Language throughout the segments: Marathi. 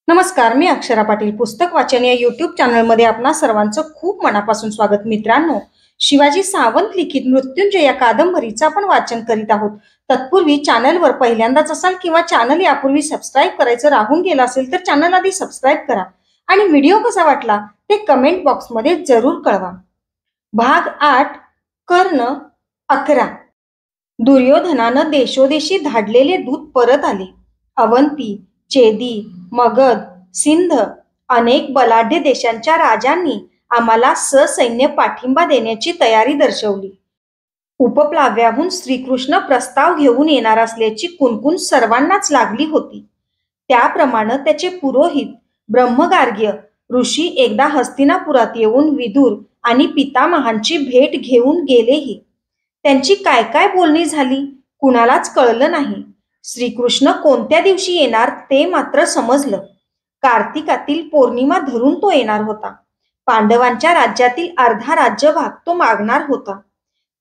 नमस्कार, मी अक्षरा पाटील. पुस्तक वाचन या यूट्यूब चॅनलमध्ये आपणा सर्वांचं खूप मनापासून स्वागत. मित्रांनो, शिवाजी सावंत लिखित मृत्युंजय या कादंबरीचं आपण वाचन करीत आहोत. तत्पूर्वी चॅनलवर पहिल्यांदाच असाल किंवा चॅनल यापूर्वी सबस्क्राईब करायचं राहून गेलं असेल तर चॅनल आधी सबस्क्राईब करा आणि व्हिडिओ कसा वाटला ते कमेंट बॉक्समध्ये जरूर कळवा. भाग 8, कर्ण 11. दुर्योधनानं देशोदेशी धाडलेले दूत परत आले. अवंती, चेदी, मगध, सिंध अनेक बलाढ्य देशांच्या राजांनी आम्हाला ससैन्य पाठिंबा देण्याची तयारी दर्शवली. उपप्लाव्याहून श्रीकृष्ण प्रस्ताव घेऊन येणार असल्याची कुणकुण सर्वांनाच लागली होती. त्याप्रमाणे त्याचे पुरोहित ब्रह्मगार्ग्य ऋषी एकदा हस्तिनापुरात येऊन विदुर आणि पितामहांची भेट घेऊन गेलेही. त्यांची काय काय बोलणी झाली कुणालाच कळलं नाही. श्रीकृष्ण कोणत्या दिवशी येणार ते मात्र समजलं. कार्तिकातील पौर्णिमा धरून तो येणार होता. पांडवांच्या राज्यातील अर्धा राज्यभाग तो मागणार होता.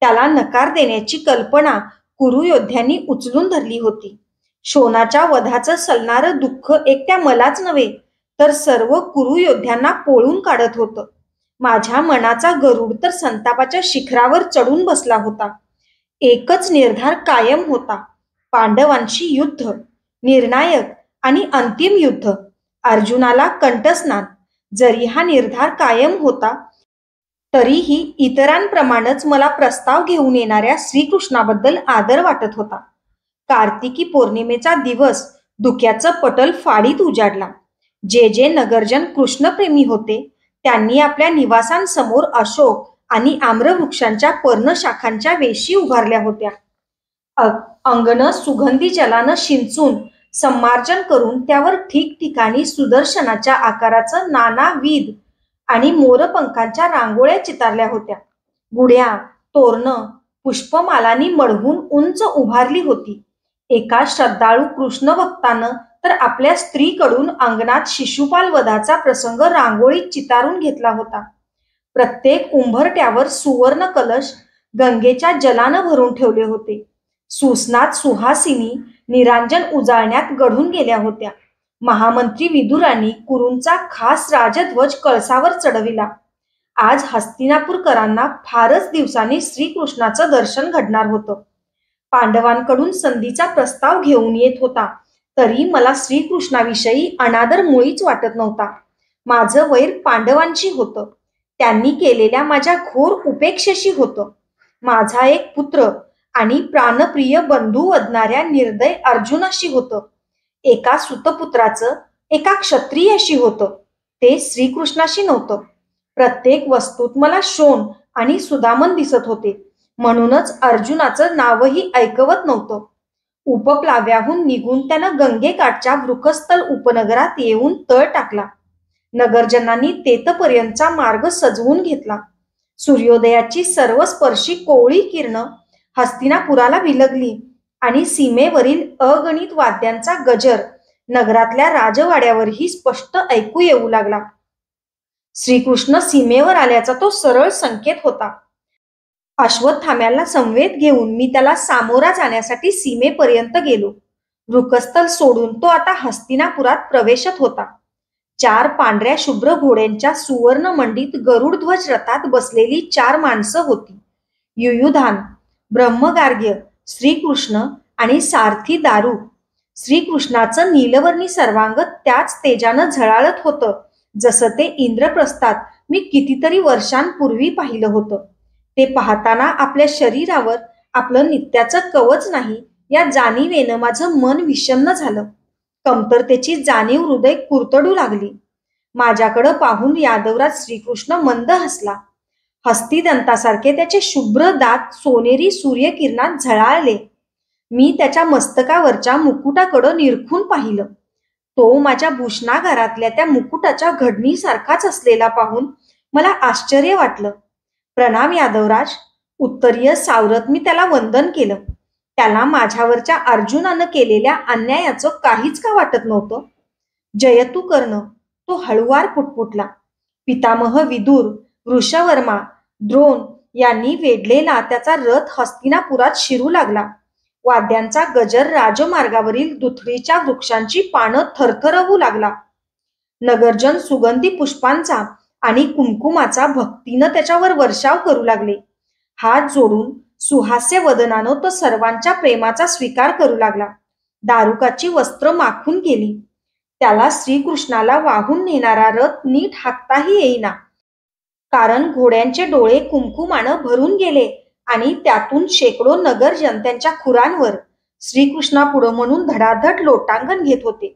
त्याला नकार देण्याची कल्पना कुरुयोद्ध्यांनी उचलून धरली होती. शोणाच्या वधाचं सलणारं दुःख एकट्या मलाच नव्हे तर सर्व कुरुयोद्ध्यांना पोळून काढत होतं. माझ्या मनाचा गरुड तर संतापाच्या शिखरावर चढून बसला होता. एकच निर्धार कायम होता, पांडवांशी युद्ध, निर्णायक आणि अंतिम युद्ध. अर्जुनाला कंठस्नान. जरी हा निर्धार कायम होता तरीही इतरांप्रमाणेच मला प्रस्ताव घेऊन येणाऱ्या श्रीकृष्णाबद्दल आदर वाटत होता. कार्तिकी पौर्णिमेचा दिवस धुक्याचं पटल फाडीत उजाडला. जे जे नगरजन कृष्णप्रेमी होते त्यांनी आपल्या निवासांसमोर अशोक आणि आम्रवृक्षांच्या पर्णशाखांच्या वेशी उभारल्या होत्या. अंगण सुगंधी जलानं शिंचून सम्मार्जन करून त्यावर ठिकठिकाणी सुदर्शनाच्या आकाराचं नानाविध आणि मोरपंखांच्या रांगोळ्या चितारल्या होत्या. गुढ्या, तोरणं, पुष्पमालांनी मढवून उंच उभारली होती. एका श्रद्धाळू कृष्णभक्तानं तर आपल्या स्त्रीकडून अंगणात शिशुपाल वधाचा प्रसंग रांगोळीत चितारून घेतला होता. प्रत्येक उंबरट्यावर सुवर्ण कलश गंगेच्या जलानं भरून ठेवले होते. सुस्नात सुहासिनी निरांजन उजाळण्यात गढून गेल्या होत्या. महामंत्री विदुरांनी कुरूंचा खास राजध्वज कळसावर चढविला. आज हस्तिनापूरकरांना फारच दिवसांनी श्रीकृष्णाचं दर्शन घडणार होतं. पांडवांकडून संधीचा प्रस्ताव घेऊन येत होता तरी मला श्रीकृष्णाविषयी अनादर मुळीच वाटत नव्हता. माझं वैर पांडवांशी होतं. त्यांनी केलेल्या माझ्या घोर उपेक्षेशी होतं. माझा एक पुत्र आणि प्राणप्रिय बंधू वदणाऱ्या निर्दय अर्जुनाशी होतं. एका सुतपुत्राचं एका क्षत्रियाशी होतं. ते श्रीकृष्णाशी नव्हतं. प्रत्येक वस्तूत मला शोण आणि सुदामन दिसत होते. म्हणूनच अर्जुनाचं नावही ऐकवत नव्हतं. उपप्लाव्याहून निघून त्यानं गंगेकाठच्या वृकस्थल उपनगरात येऊन तळ टाकला. नगरजनांनी तेथपर्यंतचा मार्ग सजवून घेतला. सूर्योदयाची सर्वस्पर्शी कोवळी किरणं हस्तिनापुराला विलगली आणि सीमेवरील अगणित वाद्यांचा गजर नगरातल्या राजवाड्यावरही स्पष्ट ऐकू येऊ लागला. श्रीकृष्ण सीमेवर आल्याचा तो सरळ संकेत होता. अश्वत्थाम्याला समवेत घेऊन मी त्याला सामोरा जाण्यासाठी सीमेपर्यंत गेलो. वृकस्थल सोडून तो आता हस्तिनापुरात प्रवेशत होता. 4 पांढऱ्या शुभ्र घोड्यांच्या सुवर्ण मंडित गरुडध्वज रथात बसलेली 4 माणसं होती. युयुधान, ब्रह्मगार्ग्य, श्रीकृष्ण आणि सारथी दारू. श्रीकृष्णाचं नीलवर्णी सर्वांग त्याच तेजानं झळाळत होतं जसं ते इंद्रप्रस्थात मी कितीतरी वर्षांपूर्वी पाहिलं होतं. ते पाहताना आपल्या शरीरावर आपलं नित्याचं कवच नाही या जाणीवेनं माझं मन विषण्ण झालं. कमतरतेची जाणीव हृदय कुरतडू लागली. माझ्याकडं पाहून यादवराज श्रीकृष्ण मंद हसला. हस्तिदंतासारखे त्याचे शुभ्र दात सोनेरी सूर्यकिरणात झळाळले. मी त्याच्या मस्तकावरच्या मुकुटाकडं निरखून पाहिलं. तो माझ्या भूषणागारातल्या त्या मुकुटाच्या घडणीसारखाच असलेला पाहून मला आश्चर्य वाटलं. प्रणाम यादवराज. उत्तरीय सावरत मी त्याला वंदन केलं. त्याला माझ्यावरच्या अर्जुनानं केलेल्या अन्यायाचं काहीच का वाटत नव्हतं. जयतू कर्ण, तो हळुवार पुटपुटला. पितामह विदुर, वृषवर्मा, द्रोण यांनी वेढलेला त्याचा रथ हस्तिनापुरात शिरू लागला. वाद्यांचा गजर राजमार्गावरील दुथडीच्या वृक्षांची पानं थरथरवू लागला. नगरजन सुगंधी पुष्पांचा आणि कुंकुमाचा भक्तीनं त्याच्यावर वर्षाव करू लागले. हात जोडून सुहास्य वदनानं तो सर्वांच्या प्रेमाचा स्वीकार करू लागला. दारुकाची वस्त्र माखून गेली. त्याला श्रीकृष्णाला वाहून नेणारा रथ नीट हाकताही येईना, कारण घोड्यांचे डोळे कुंकुमानं भरून गेले आणि त्यातून शेकडो नगरजन त्यांच्या खुरांवर श्रीकृष्णापुढं म्हणून धडाधड लोटांगण घेत होते.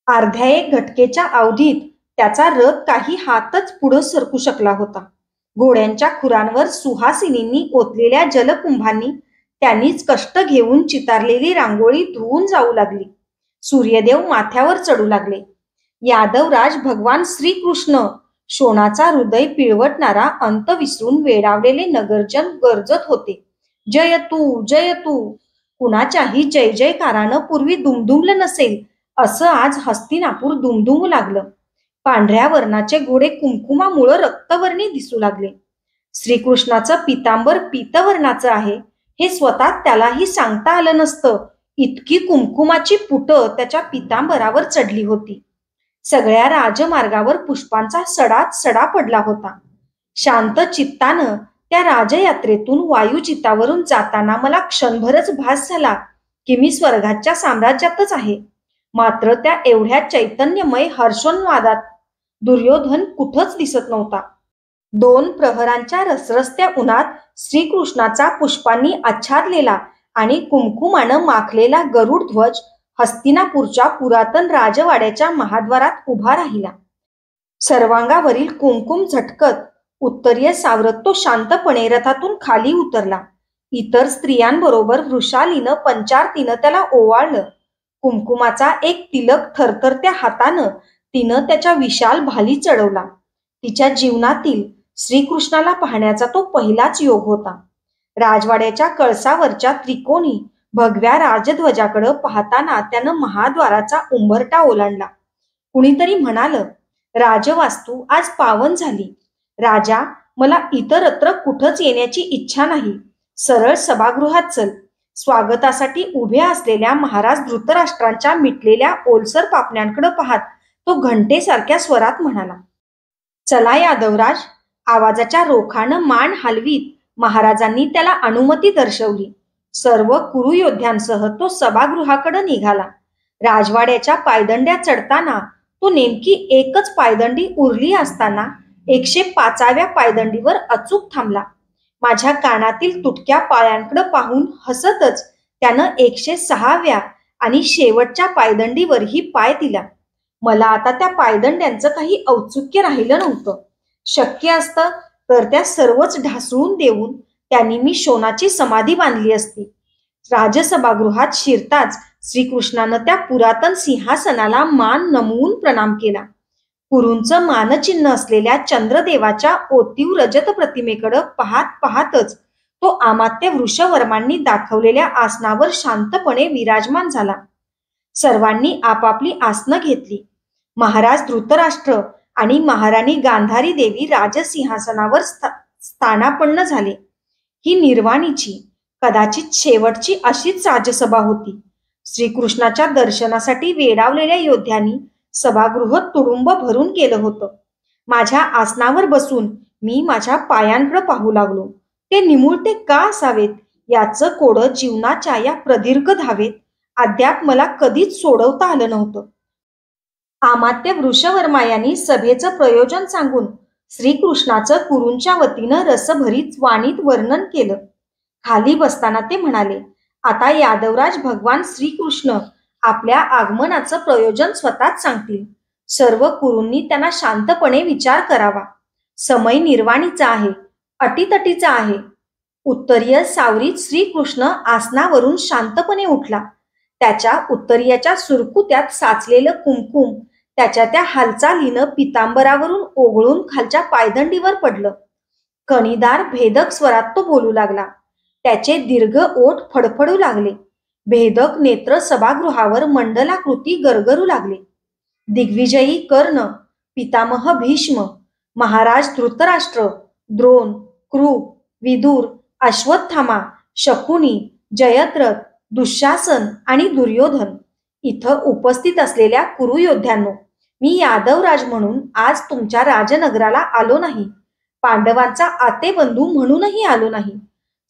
अर्ध्या एक घटकेच्या अवधीत त्याचा रथ काही हातच पुढं सरकू शकला होता. घोड्यांच्या खुरांवर सुहासिनींनी ओतलेल्या जलकुंभांनी त्यांनीच कष्ट घेऊन चितारलेली रांगोळी धुवून जाऊ लागली. सूर्यदेव माथ्यावर चढू लागले. यादवराज भगवान श्रीकृष्ण, शोणाचा हृदय पिळवटणारा अंत विसरून वेडावलेले नगरजन गरजत होते. जय तू, जय तू. कुणाच्याही जय जयकारानं पूर्वी दुमदुमलं नसेल असं आज हस्तिनापूर दुमदुमू लागलं. पांढऱ्या वर्णाचे घोडे कुंकुमामुळं रक्तवर्णी दिसू लागले. श्रीकृष्णाचं पितांबर पीतवर्णाचं आहे हे स्वतः त्यालाही सांगता आलं नसतं, इतकी कुंकुमाची पुटं त्याच्या पितांबरावर चढली होती. सगळ्या राजमार्गावर पुष्पांचा सडाच सडा पडला होता. शांत चित्तानं त्या राजयात्रेतून वायुचितावरून जाताना मला क्षणभरच भास झाला की मी स्वर्गाच्या साम्राज्यातच आहे. मात्र त्या एवढ्या चैतन्यमय हर्षोन्मादात दुर्योधन कुठंच दिसत नव्हता. 2 प्रहरांच्या रसरस्त्या उन्हात श्रीकृष्णाचा पुष्पांनी आच्छादलेला आणि कुंकुमानं माखलेला गरुड ध्वज हस्तिनापूरच्या पुरातन राजवाड्याच्या महाद्वारात उभा राहिला. सर्वांगावरील कुंकुम झटकत उत्तरीय सावरत तो शांतपणे रथातून खाली उतरला. इतर स्त्रियांबरोबर वृषालीनं पंचारतीनं त्याला ओवाळलं. कुंकुमाचा एक तिलक थरथरत्या हातानं तिनं त्याच्या विशाल भाली चढवला. तिच्या जीवनातील श्रीकृष्णाला पाहण्याचा तो पहिलाच योग होता. राजवाड्याच्या कळसावरच्या त्रिकोणी भगव्या राजध्वजाकडे पाहताना त्यानं महाद्वाराचा उंबरठा ओलांडला. कुणीतरी म्हणालं, राजवास्तू आज पावन झाली. राजा, मला इतरत्र कुठंच येण्याची इच्छा नाही. सरळ सभागृहात चल. स्वागतासाठी उभ्या असलेल्या महाराज धृतराष्ट्रांच्या मिटलेल्या ओलसर पापण्यांकडे पाहत तो घंटेसारख्या स्वरात म्हणाला. चला यादवराज. आवाजाच्या रोखानं मान हलवीत महाराजांनी त्याला अनुमती दर्शवली. सर्व कुरुयोद्ध्यांसह तो सभागृहाकडे निघाला. राजवाड्याच्या पायदंड्या चढताना तो नेमकी एकच पायदंडी उरली असताना 105व्या पायदंडीवर अचूक थांबला. माझ्या कानातील तुटक्या पायांकडे पाहून हसतच त्यानं 106व्या आणि शेवटच्या पायदंडीवरही पाय दिला. मला आता त्या पायदंड्यांचं काही औत्सुक्य राहिलं नव्हतं. शक्य असतं तर त्या सर्वच ढासळून देऊन त्यांनी मी शोणाची समाधी बांधली असती. राजसभागृहात शिरताच श्रीकृष्णानं त्या पुरातन सिंहासनाला मान नमवून प्रणाम केला. कुरूंचं मानचिन्ह असलेल्या चंद्रदेवाच्या ओतीव रजत प्रतिमेकडे पाहत पाहतच तो अमात्य वृषवर्मांनी दाखवलेल्या आसनावर शांतपणे विराजमान झाला. सर्वांनी आपापली आसनं घेतली. महाराज धृतराष्ट्र आणि महाराणी गांधारी देवी राजसिंहासनावर स्थानापन्न झाले. ही निर्वाणीची, कदाचित शेवटची अशीच राजसभा होती. श्रीकृष्णाच्या दर्शनासाठी वेडावलेल्या योद्ध्यांनी सभागृह तुडुंब भरून गेलं होतं. माझ्या आसनावर बसून मी माझ्या पायांकडे पाहू लागलो. ते निमुळते का असावेत याचं कोडं जीवनाच्या या प्रदीर्घ धावेत अद्याप मला कधीच सोडवता आलं नव्हतं. अमात्य वृषवर्मा यांनी सभेचं प्रयोजन सांगून श्रीकृष्णाचं कुरूंच्या वतीनं रसभरीत वाणीत वर्णन केलं. खाली बसताना ते म्हणाले, आता यादवराज भगवान श्रीकृष्ण आपल्या आगमनाचं प्रयोजन स्वतःच सांगतील. सर्व कुरूंनी त्यांना शांतपणे विचार करावा. समय निर्वाणीचा आहे, अटीतटीचा आहे. उत्तरीय सावरीत श्रीकृष्ण आसनावरून शांतपणे उठला. त्याच्या उत्तरीयाच्या सुरकुत्यात साचलेलं कुंकुम त्याच्या त्या हालचालीनं पितांबरावरून ओघळून खालच्या पायदंडीवर पडलं. कणीदार भेदक स्वरात तो बोलू लागला. त्याचे दीर्घ ओठ फडफडू लागले. भेदक नेत्र सभागृहावर मंडलाकृती गरगरू लागले. दिग्विजयी कर्ण, पितामह भीष्म, महाराज धृतराष्ट्र, द्रोण, कृप, विदुर, अश्वत्थामा, शकुनी, जयद्रथ, दुःशासन आणि दुर्योधन, इथं उपस्थित असलेल्या कुरुयोद्ध्यांनो, मी यादवराज म्हणून आज तुमच्या राजनगराला आलो नाही. पांडवांचा आतेबंधू म्हणूनही आलो नाही.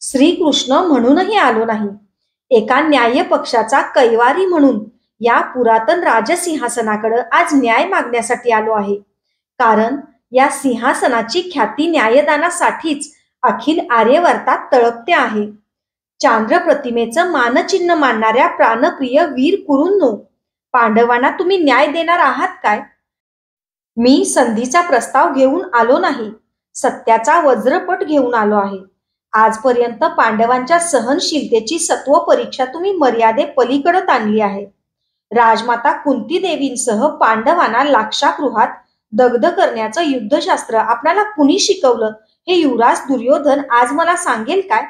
श्रीकृष्ण म्हणूनही आलो नाही. एका न्याय पक्षाचा कैवारी म्हणून या पुरातन राजसिंहासनाकडे आज न्याय मागण्यासाठी आलो आहे. कारण या सिंहासनाची ख्याती न्यायदानासाठीच अखिल आर्यवर्तात तळपते आहे. चांद्र प्रतिमेचं मानचिन्ह मानणाऱ्या प्राणप्रिय वीर कुरूंनो, पांडवांना तुम्ही न्याय देणार आहात काय? मी संधीचा प्रस्ताव घेऊन आलो नाही, सत्याचा वज्रपट घेऊन आलो आहे. आजपर्यंत पांडवांच्या सहनशीलतेची सत्व परीक्षा तुम्ही मर्यादे पलीकडे आणली आहे. राजमाता कुंती देवींसह पांडवांना लाक्षागृहात दग्ध करण्याचं युद्धशास्त्र आपल्याला कुणी शिकवलं हे युवराज दुर्योधन आज मला सांगेल काय?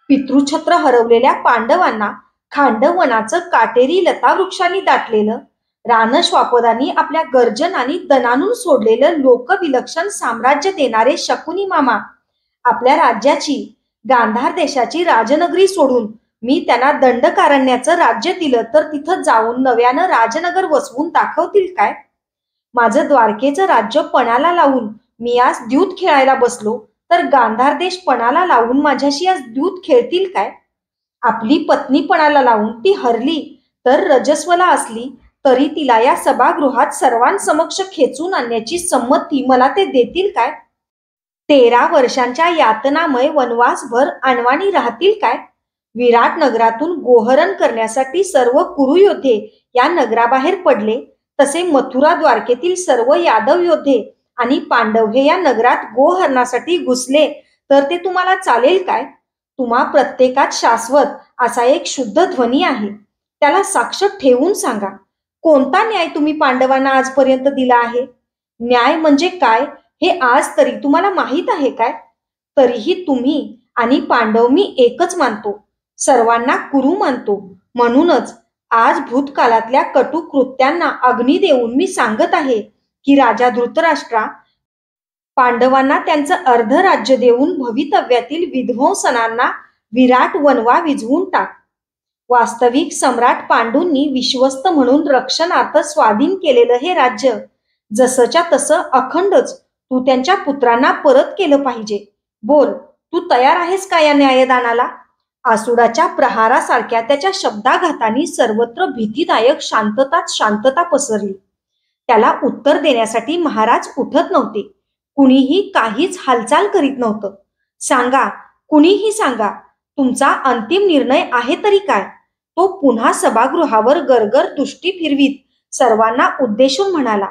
पितृछत्र हरवलेल्या पांडवांना खांडवनाचं काटेरी लतावृक्षांनी दाटलेलं, रानश्वापदांनी आपल्या गर्जनांनी दणानून सोडलेलं लोकविलक्षण साम्राज्य देणारे शकुनी मामा आपल्या राज्याची, गांधार देशाची राजनगरी सोडून मी त्यांना दंडकारण्याचं राज्य दिलं तर तिथं जाऊन नव्यानं राजनगर वसवून दाखवतील काय? माझं द्वारकेचं राज्य पणाला लावून मी आज द्यूत खेळायला बसलो तर गांधार देश पणाला लावून माझ्याशी आज द्यूत खेळतील काय? आपली पत्नी पणाला लावून ती हरली तर रजस्वला असली तरी तिला या सभागृहात सर्वांसमक्ष खेचून आणण्याची संमती मला ते देतील काय? 13 वर्षांच्या यातनामय वनवासभर अणवाणी राहतील काय? विराट नगरातून गोहरण करण्यासाठी सर्व कुरुयोद्धे या नगराबाहेर पडले तसे मथुरा द्वारकेतील सर्व यादव योद्धे आणि पांडव हे या नगरात गोहरणासाठी घुसले तर ते तुम्हाला चालेल काय? तुम्हा प्रत्येकात शाश्वत असा एक शुद्ध ध्वनी आहे, त्याला साक्ष ठेवून सांगा. कोणता न्याय तुम्ही पांडवांना आजपर्यंत दिला आहे? न्याय म्हणजे काय हे आज तरी तुम्हाला माहीत आहे काय? तरीही तुम्ही आणि पांडव मी एकच मानतो, सर्वांना कुरु मानतो. म्हणूनच आज भूतकाळातल्या कटु कृत्यांना अग्नी देऊन मी सांगत आहे की राजा धृतराष्ट्रा, पांडवांना त्यांचं अर्ध राज्य देऊन भवितव्यातील विध्वंसनांना विराट वनवा विझवून टाक. वास्तविक सम्राट पांडूंनी विश्वस्त म्हणून रक्षणार्थ स्वाधीन केलेलं हे राज्य जसंच्या तसं अखंडच तू त्यांच्या पुत्रांना परत केलं पाहिजे. बोल, तू तयार आहेस का या न्यायदानाला? आसुडाच्या प्रहारासारख्या त्याच्या शब्दाघाताने सर्वत्र भीतीदायक शांतता पसरली. त्याला उत्तर देण्यासाठी महाराज उठत नव्हते. कुणीही काहीच हालचाल करीत नव्हतं. सांगा, कुणीही सांगा, तुमचा अंतिम निर्णय आहे तरी काय? तो पुन्हा सभागृहावर गरगर दृष्टी फिरवीत सर्वांना उद्देशून म्हणाला.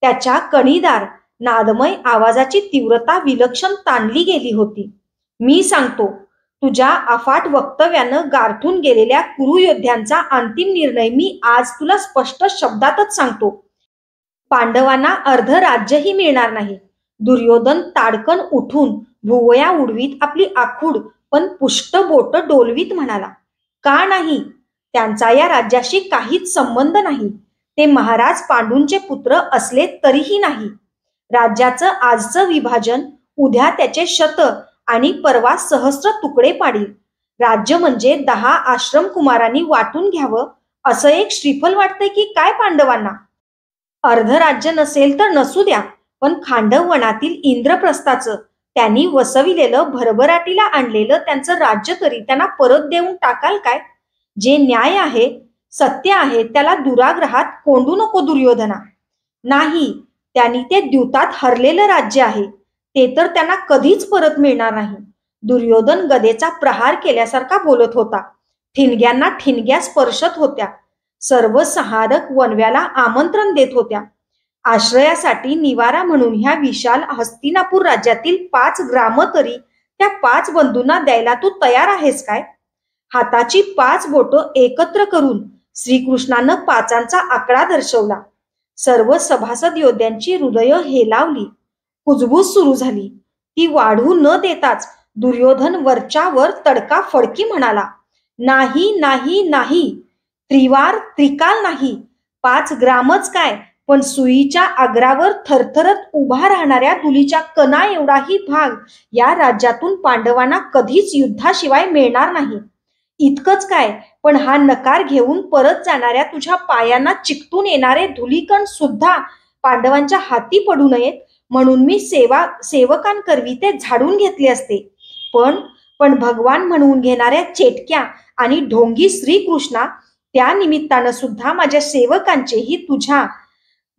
त्याच्या कणीदार नादमय आवाजाची तीव्रता विलक्षण ताणली गेली होती. मी सांगतो, तुझ्या अफाट वक्तव्यानं गारठून गेलेल्या कुरुयोद्ध्यांचा अंतिम निर्णय मी आज तुला स्पष्ट शब्दातच सांगतो. पांडवांना अर्ध राज्यही मिळणार नाही. दुर्योधन ताडकन उठून भुवया उडवीत आपली आखूड पण पुष्ट बोट डोलवीत म्हणाला. का नाही? त्यांचा या राज्याशी काहीच संबंध नाही. ते महाराज पांडूंचे पुत्र असले तरीही नाही. राज्याचं आजचं विभाजन उद्या त्याचे शत आणि परवा सहस्र तुकडे पाडील. राज्य म्हणजे 10 आश्रम कुमारांनी वाटून घ्यावं असं एक श्रीफल वाटतंय की काय पांडवांना? अर्ध राज्य नसेल तर नसू द्या, पण खांडव वनातील इंद्रप्रस्थाचं त्यांनी वसविलेलं भरभराटीला आणलेलं त्यांचं राज्य तरी त्यांना परत देऊन टाकाल काय? जे न्याय आहे, सत्य आहे, त्याला दुराग्रहात कोंडू नको दुर्योधना. नाही, त्यांनी ते द्यूतात हरलेलं राज्य आहे, ते तर त्यांना कधीच परत मिळणार नाही. दुर्योधन गदेचा प्रहार केल्यासारखा बोलत होता. ठिणग्यांना ठिणग्या स्पर्शत होत्या. सर्व सहारक वनव्याला आमंत्रण देत होत्या. आश्रयासाठी निवारा म्हणून ह्या विशाल हस्तिनापूर राज्यातील 5 ग्राम तरी त्या 5 बंधूंना द्यायला तू तयार आहेस काय? हाताची 5 बोटं एकत्र करून श्रीकृष्णानं 5चा आकडा दर्शवला. सर्व सभासद योद्ध्यांची हृदय हेलावली. कुजबूज सुरू झाली. ती वाढू न देताच दुर्योधन वरच्यावर तडका फडकी म्हणाला. नाही नाही नाही, त्रिवार त्रिकाल नाही. 5 ग्रामच काय, पण सुईच्या अग्रावर थरथरत उभा राहणाऱ्या धुलीच्या कणा एवढाही भाग या राज्यातून पांडवांना कधीच युद्धाशिवाय मिळणार नाही. इतकंच काय, पण हा नकार घेऊन परत जाणाऱ्या तुझ्या पायांना चिकटून येणारे धुलीकण सुद्धा पांडवांच्या हाती पडू नयेत म्हणून मी सेवकांकरवी ते झाडून घेतले असते. पण पण भगवान म्हणून घेणाऱ्या चेटक्या आणि ढोंगी श्रीकृष्णा, त्या निमित्तानं सुद्धा माझ्या सेवकांचेही तुझ्या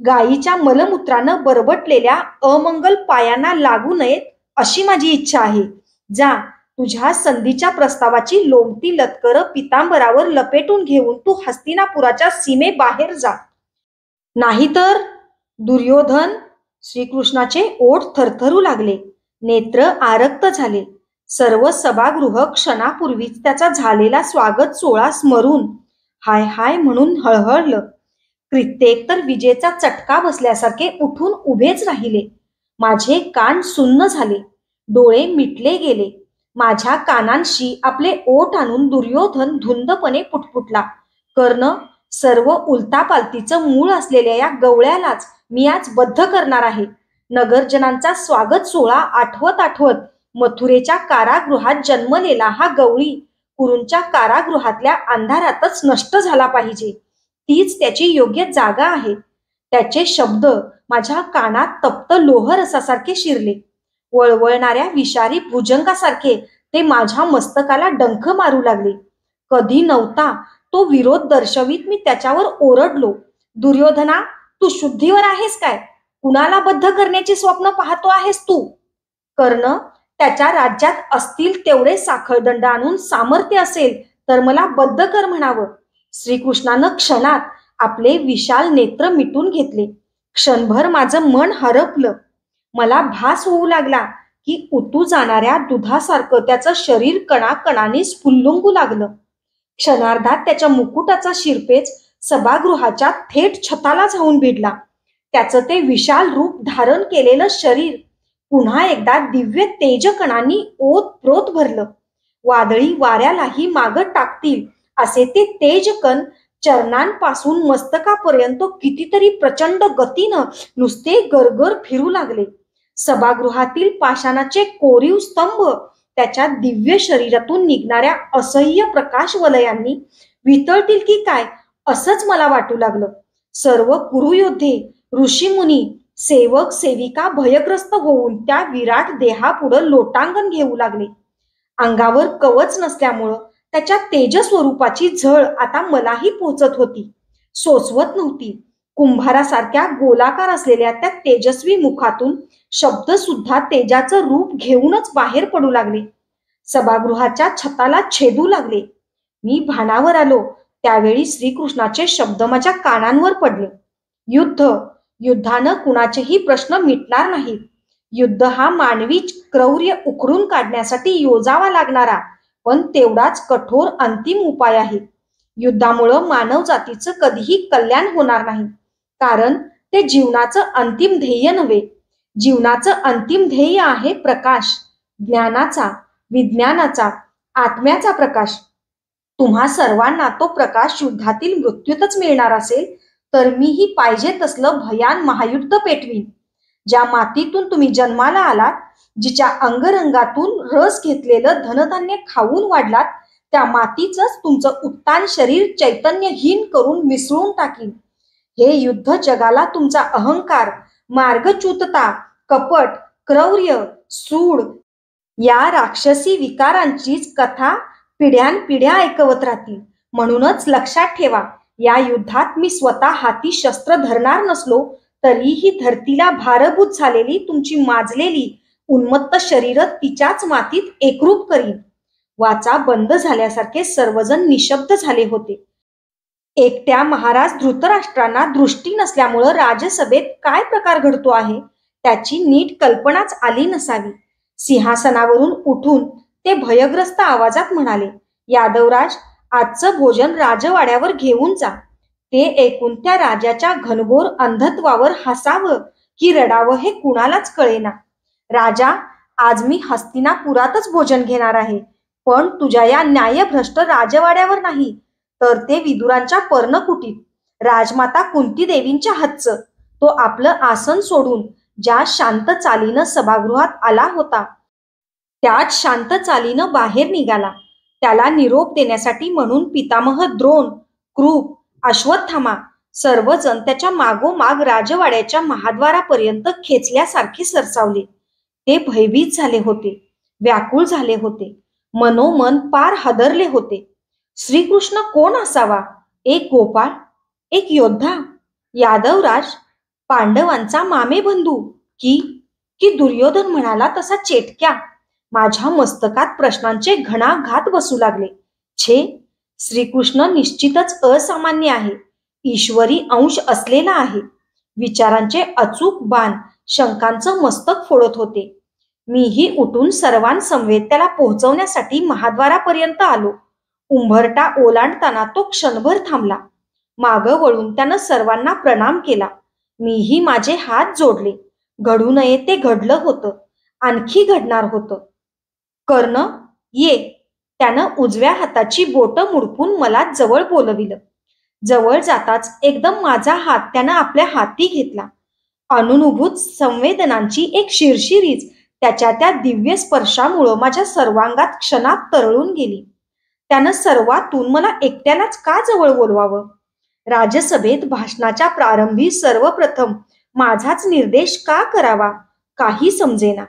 गायीच्या मलमूत्रानं बरबटलेल्या अमंगल पायांना लागू नयेत अशी माझी इच्छा आहे. जा, तुझ्या संधीच्या प्रस्तावाची लोंबती लतकर पितांबरावर लपेटून घेऊन तू हस्तिनापुराच्या सीमेबाहेर जा. नाहीतर दुर्योधन. श्रीकृष्णाचे ओठ थरथरू लागले, नेत्र आरक्त झाले. सर्व सभागृह क्षणापूर्वीच त्याचा झालेला स्वागत सोहळा स्मरून हाय हाय म्हणून हळहळलं. कित्येक तर विजेचा चटका बसल्यासारखे उठून उभेच राहिले. माझे कान सुन्न झाले, डोळे मिटले गेले. माझ्या कानांशी आपले ओठ आणून दुर्योधन धुंदपणे पुटपुटला. कर्ण, सर्व उलतापालतीचं मूळ असलेल्या या गवळ्यालाच मी आज बद्ध करणार आहे. नगरजनांचा स्वागत सोहळा आठवत आठवत मथुरेच्या कारागृहात जन्मलेला हा गवळी कुरूंच्या कारागृहातल्या अंधारातच नष्ट झाला पाहिजे. तीच त्याची योग्य जागा आहे. त्याचे शब्द माझ्या कानात तप्त लोहरसासारखे शिरले. वळवळणाऱ्या विषारी भुजंगासारखे ते माझ्या मस्तकाला डंख मारू लागले. कधी नव्हता तो विरोध दर्शवीत मी त्याच्यावर ओरडलो, दुर्योधना, तू शुद्धीवर आहेस काय? कुणाला बद्ध करण्याची स्वप्न पाहतो आहेस तू? कर्ण, त्याच्या राज्यात असतील तेवढे साखळदंड आणून सामर्थ्य असेल तर मला बद्ध कर म्हणावं. श्रीकृष्णानं क्षणात आपले विशाल नेत्र मिटून घेतले. क्षणभर माझं मन हरपलं. मला भास होऊ लागला की उतू जाणाऱ्या दुधासारखं त्याचं शरीर कणाकणाने स्फुल्लुंगू लागलं. क्षणार्धात त्याच्या मुकुटाचा शिरपेच सभागृहाच्या थेट छताला जाऊन भिडला. त्याचं ते विशाल रूप धारण केलेलं शरीर पुन्हा एकदा दिव्य तेजकणांनी ओतप्रोत भरलं. वादळी वाऱ्यालाही मागं टाकतील असे ते तेजकण चरणांपासून मस्तकापर्यंत कितीतरी प्रचंड गतीनं नुसते गरगर फिरू लागले. सभागृहातील पाषाणाचे कोरीव स्तंभ त्याच्या दिव्य शरीरातून निघणाऱ्या असह्य प्रकाश वलयांनी वितळतील की काय असंच मला वाटू लागलं. सर्व कुरुयोद्धे, ऋषीमुनी, सेवक सेविका भयग्रस्त होऊन त्या विराट देहापुढं लोटांगण घेऊ लागले. अंगावर कवच नसल्यामुळं त्याच्या तेजस्वरूपाची झळ आता मलाही पोचत होती, सोसवत नव्हती. कुंभारासारख्या गोलाकार असलेल्या त्या तेजस्वी मुखातून शब्द सुद्धा तेजाचं रूप घेऊनच बाहेर पडू लागले. सभागृहाच्या छताला छेदू लागले. मी भानावर आलो त्यावेळी श्रीकृष्णाचे शब्द माझ्या कानांवर पडले. युद्ध, युद्धानं कुणाचेही प्रश्न मिटणार नाहीत. युद्ध हा मानवी क्रौर्य उकरून काढण्यासाठी योजावा लागणारा पण तेवढाच कठोर अंतिम उपाय आहे. युद्धामुळं मानव जातीचं कधीही कल्याण होणार नाही, कारण ते जीवनाचं अंतिम ध्येय नव्हे. जीवनाचं अंतिम ध्येय आहे प्रकाश, ज्ञानाचा, विज्ञानाचा, आत्म्याचा प्रकाश. तुम्हा सर्वांना तो प्रकाश युद्धातील मृत्यूतच मिळणार असेल तर मीही पाहिजे तसलं भयान महायुद्ध पेटवीन. ज्या मातीतून तुम्ही जन्माला आलात, जिच्या अंगरंगातून रस घेतलेलं धनधान्य खाऊन वाढलात, त्या मातीचंच तुमचं उत्तान शरीर चैतन्यहीन करून मिसळून टाकीन. हे युद्ध जगाला तुमचा अहंकार, मार्गच्युतता, कपट, क्रौर्य, सूड या राक्षसी विकारांचीच कथा पिढ्यानपिढ्या ऐकवत राहतील. म्हणूनच लक्षात ठेवा, या युद्धात मी स्वतः हाती शस्त्र धरणार नसलो तरीही धरतीला भारभूत झालेली तुमची माजलेली उन्मत्त शरीर तिच्याच मातीत एकरूप करीन. वाचा बंद झाल्यासारखे सर्वजण निशब्द झाले होते. एकट्या महाराज धृतराष्ट्रांना दृष्टी नसल्यामुळं राजसभेत काय प्रकार घडतो आहे त्याची नीट कल्पनाच आली नसावी. सिंहासनावरून उठून ते भयग्रस्त आवाजात म्हणाले, यादवराज, आजचं भोजन राजवाड्यावर घेऊन जा. ते ऐकून त्या राजाच्या घनघोर अंधत्वावर हसावं की रडावं हे कुणालाच कळेना. राजा, आज मी हस्तिनापुरातच भोजन घेणार आहे, पण तुझ्या या न्यायभ्रष्ट राजवाड्यावर नाही, तर ते विदुरांच्या पर्णकुटीत राजमाता कुंती देवींच्या हातचं. तो आपलं आसन सोडून ज्या शांत चालीनं सभागृहात आला होता त्याच शांत चालीनं बाहेर निघाला. त्याला निरोप देण्यासाठी म्हणून पितामह द्रोण, कृप, अश्वत्थामा सर्वजण त्याच्या मागोमाग राजवाड्याच्या महाद्वारापर्यंत खेचल्यासारखे सरसावले. ते भयभीत झाले होते, व्याकुळ झाले होते, मनोमन पार हादरले होते. श्रीकृष्ण कोण असावा? एक गोपाळ, एक योद्धा, यादवराज, पांडवांचा मामे बंधू, की की दुर्योधन म्हणाला तसा चेटक्या? माझ्या मस्तकात प्रश्नांचे घणाघात बसू लागले. छे, श्रीकृष्ण निश्चितच असामान्य आहे, ईश्वरी अंश असलेला आहे. विचारांचे अचूक बाण शंकांचं मस्तक फोडत होते. मीही उठून सर्वांसमवेत त्याला पोहोचवण्यासाठी महाद्वारापर्यंत आलो. उंबरटा ओलांडताना तो क्षणभर थांबला. मागं वळून त्यानं सर्वांना प्रणाम केला. मीही माझे हात जोडले. घडू नये ते घडलं होतं, आणखी घडणार होतं. कर्ण, ये. त्यानं उजव्या हाताची बोटं मुडपून मला जवळ बोलविलं. जवळ जाताच एकदम माझा हात त्यानं आपल्या हाती घेतला. अनुभूत संवेदनांची एक शिरशिरीच त्याच्या त्या दिव्य स्पर्शामुळं माझ्या सर्वांगात क्षणात तरळून गेली. त्यानं सर्वातून मला एकट्यालाच का जवळ बोलवावं? राजसभेत भाषणाच्या प्रारंभी सर्वप्रथम माझाच निर्देश का करावा? काही समजेना.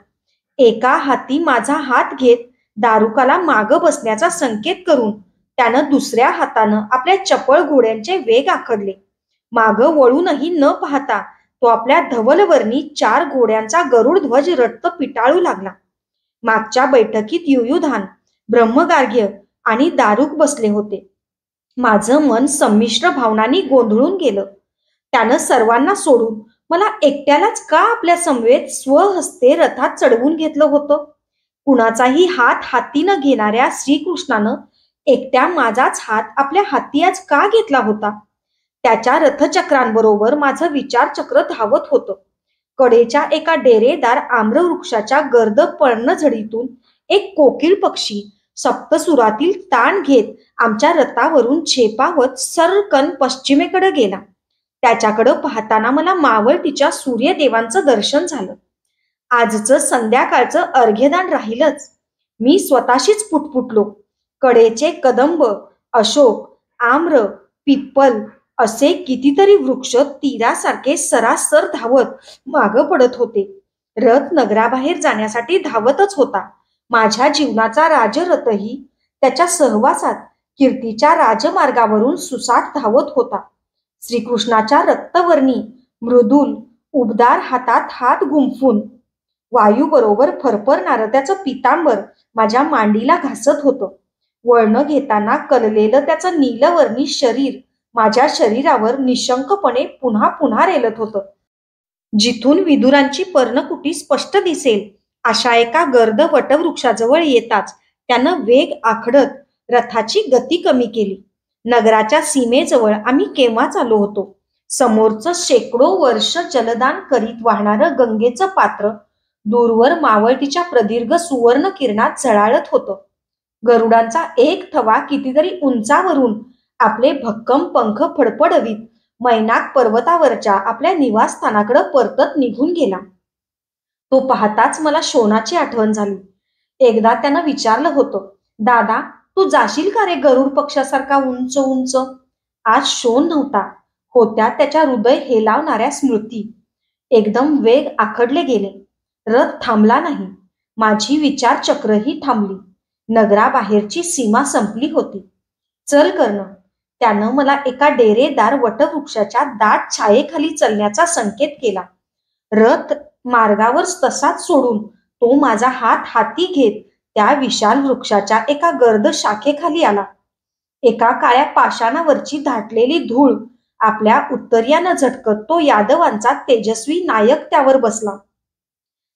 एका हाती माझा हात घेत दारुकाला मागं बसण्याचा संकेत करून त्यानं दुसऱ्या हातानं आपल्या चपळ घोड्यांचे वेग आखडले. मागं वळूनही न पाहता तो आपल्या धवलवर्णी 4 घोड्यांचा गरुड ध्वज रट्ट पिटाळू लागला. मागच्या बैठकीत युयुधान, ब्रह्मगार्ग्य आणि दारुक बसले होते. माझं मन संमिश्र भावनांनी गोंधळून गेलं. त्यानं सर्वांना सोडून मला एकट्यालाच का आपल्या समवेत स्वहस्ते रथात चढवून घेतलं होतं? कुणाचाही हात हाती न घेणाऱ्या श्रीकृष्णानं एकट्या माझाच हात आपल्या हाती आज का घेतला होता? त्याच्या रथचक्रांबरोबर माझं विचारचक्र धावत होतं. कडेच्या एका डेरेदार आम्रवृक्षाच्या गर्द पर्णझडीतून एक कोकिळ पक्षी सप्तसुरातील ताण घेत आमच्या रथावरून झेपावत सरकन पश्चिमेकडे गेला. त्याच्याकडं पाहताना मला मावळतीच्या सूर्यदेवांचं दर्शन झालं. आजचं संध्याकाळचं अर्घ्यदान राहिलंच. मी स्वतःशीच पुटपुटलो. कडेचे कदंब, अशोक, आम्र, पिप्पल असे कितीतरी वृक्ष तीरासारखे सरासर धावत मागं पडत होते. रथ नगराबाहेर जाण्यासाठी धावतच होता. माझ्या जीवनाचा राजरथही त्याच्या सहवासात कीर्तीच्या राजमार्गावरून सुसाट धावत होता. श्रीकृष्णाच्या रक्तवर्णी मृदुल उबदार हातात हात गुंफून वायूबरोबर फरफरणारं त्याचं पितांबर माझ्या मांडीला घासत होतं. वळण घेताना कललेलं त्याचं नीलवर्णी शरीर माझ्या शरीरावर निशंकपणे पुन्हा पुन्हा रेलत होतं. जिथून विदुरांची पर्णकुटी स्पष्ट दिसेल अशा एका गर्द वटवृक्षाजवळ येताच त्यानं वेग आखडत रथाची गती कमी केली. नगराच्या सीमेजवळ आम्ही केव्हाच आलो होतो. समोरचं शेकडो वर्ष जलदान करीत वाहणारं गंगेचं पात्र दूरवर मावळतीच्या प्रदीर्घ सुवर्ण किरणात झळाळत होतं. गरुडांचा एक थवा कितीतरी उंचावरून आपले भक्कम पंख फडफडवीत मैनाक पर्वतावरच्या आपल्या निवासस्थानाकडे परतत निघून गेला. तो पाहताच मला शोनाची आठवण झाली. एकदा त्यानं विचारलं होतं, दादा तू जाशील का रे गरुड पक्षासारखा उंच उंच? आज शोन नव्हता, होत्या त्याच्या हृदय हेलावणाऱ्या स्मृती. एकदम वेग आखडले गेले. रथ थांबला नाही. माझी विचारचक्रही थांबली. नगराबाहेरची सीमा संपली होती. चल कर्ण. त्यानं मला एका डेरेदार वटवृक्षाच्या दाट छायेखाली चलण्याचा संकेत केला. रथ मार्गावर तसाच सोडून तो माझा हात हाती घेत त्या विशाल वृक्षाच्या एका गर्द शाखेखाली आला. एका काळ्या पाषाणावरची धाटलेली धूळ आपल्या उत्तर्यानं झटकत तो यादवांचा तेजस्वी नायक त्यावर बसला.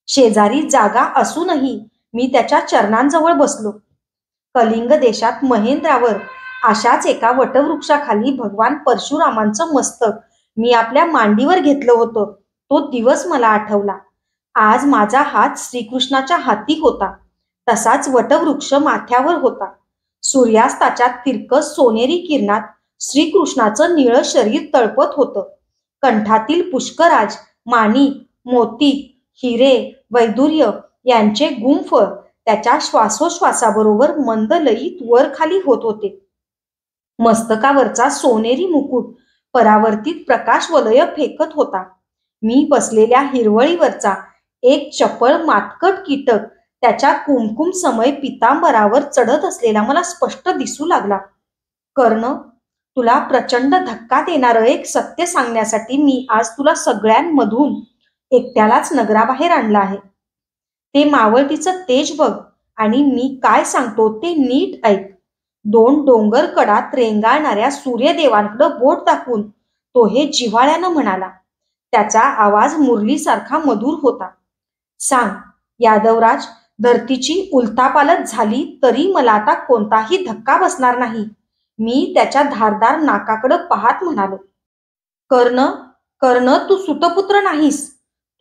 शेजारी जागा असूनही मी त्याच्या चरणांजवळ बसलो. कलिंग देशात महेंद्रावर अशाच एका वटवृक्षाखाली भगवान परशुरामांचं मस्तक मी आपल्या मांडीवर घेतलं होतं. तो दिवस मला आठवला. आज माझा हात श्रीकृष्णाच्या हाती होता. तसाच वटवृक्ष माथ्यावर होता. सूर्यास्ताच्या तिरकस सोनेरी किरणात श्रीकृष्णाचं निळं शरीर तळपत होतं. कंठातील पुष्कराज, माणिक, मोती, हिरे, वैदुर्य यांचे गुंफ त्याच्या श्वासोश्वासाबरोबर मंद लयीत वर खाली होत होते. मस्तकावरचा सोनेरी मुकुट परावर्तित प्रकाश वलय फेकत होता. मी बसलेल्या हिरवळीवरचा एक चपळ मातकट कीटक त्याच्या कुमकुम समय पितांबरावर चढत असलेला मला स्पष्ट दिसू लागला. कर्ण, तुला प्रचंड धक्का देणारं एक सत्य सांगण्यासाठी मी आज तुला सगळ्यांमधून एकट्यालाच नगराबाहेर आणलं आहे. ते मावळतीचं तेज बघ आणि मी काय सांगतो ते नीट ऐक. 2 डोंगर कडात रेंगाळणाऱ्या सूर्यदेवांकडे बोट दाखवून तो हे जिव्हाळ्यानं म्हणाला. त्याचा आवाज मुरलीसारखा मधुर होता. सांग यादवराज, धरतीची उलथापालथ झाली तरी मला आता कोणताही धक्का बसणार नाही. मी त्याच्या धारदार नाकाकडे पाहत म्हणालो. कर्ण, कर्ण, तू सुतपुत्र नाहीस.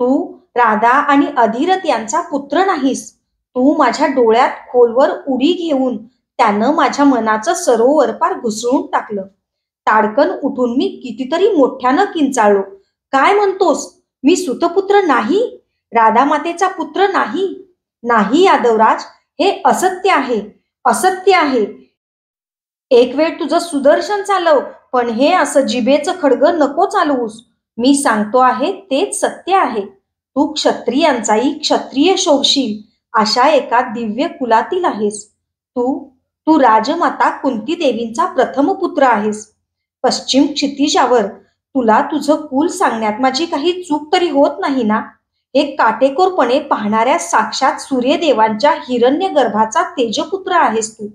तू राधा आणि अधिरथ यांचा पुत्र नाहीस. तू माझ्या डोळ्यात खोलवर उडी घेऊन त्यानं माझ्या मनाचं सरोवर पार घुसळून टाकलं. ताडकन उठून मी कितीतरी मोठ्यानं किंचाळलो. काय म्हणतोस? मी सुतपुत्र नाही, राधा मातेचा पुत्र नाही. नाही यादवराज, हे असत्य आहे, असत्य आहे. एक वेळ तुझं सुदर्शन चालव, पण हे असं जिभेचं खडगं नको चालवूस. मी सांगतो आहे तेच सत्य आहे. तू क्षत्रियांचाही क्षत्रिय शोभशील अशा एका दिव्य कुलातील आहेस. तू तू राजमाता कुंती देवींचा प्रथम पुत्र आहेस. पश्चिम क्षितिजावर तुला तुझं कुल सांगण्यात माझी काही चूक तरी होत नाही ना? हे काटेकोरपणे पाहणाऱ्या साक्षात सूर्यदेवांच्या हिरण्य गर्भाचा तेजपुत्र आहेस तू.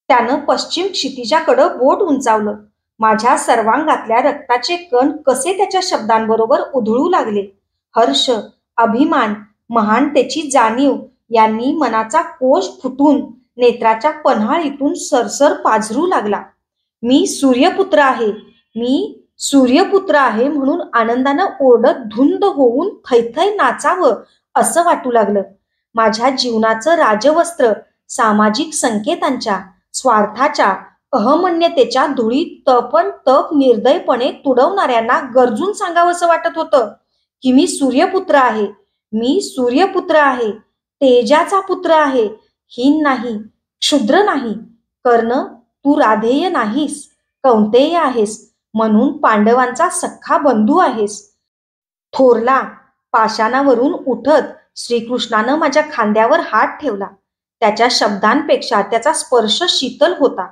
त्यानं पश्चिम क्षितिजाकडं बोट उंचावलं. माझ्या सर्वांगातल्या रक्ताचे कण कसे त्याच्या शब्दांबरोबर उधळू लागले. हर्ष, अभिमान, महानतेची जाणीव यांनी मनाचा कोश फुटून नेत्राच्या पन्हाळीतून सरसर पाझरू लागला. मी सूर्यपुत्र आहे, मी सूर्यपुत्र आहे म्हणून आनंदानं ओरडत धुंद होऊन थैथै नाचावं असं वाटू लागलं. माझ्या जीवनाचं राजवस्त्र सामाजिक संकेतांच्या, स्वार्थाच्या, अहमन्यतेच्या धुळीत तपन तप निर्दयपणे तुडवणाऱ्यांना गरजून सांगावंसं वाटत होतं की मी सूर्यपुत्र आहे, मी सूर्यपुत्र आहे, तेजाचा पुत्र आहे, हीन नाही, क्षुद्र नाही. कर्ण, तू राधेय नाहीस, कौंतेय आहेस, म्हणून पांडवांचा सख्खा बंधू आहेस. थोरला पाषाणावरून उठत श्रीकृष्णानं माझ्या खांद्यावर हात ठेवला. त्याच्या शब्दांपेक्षा त्याचा स्पर्श शीतल होता.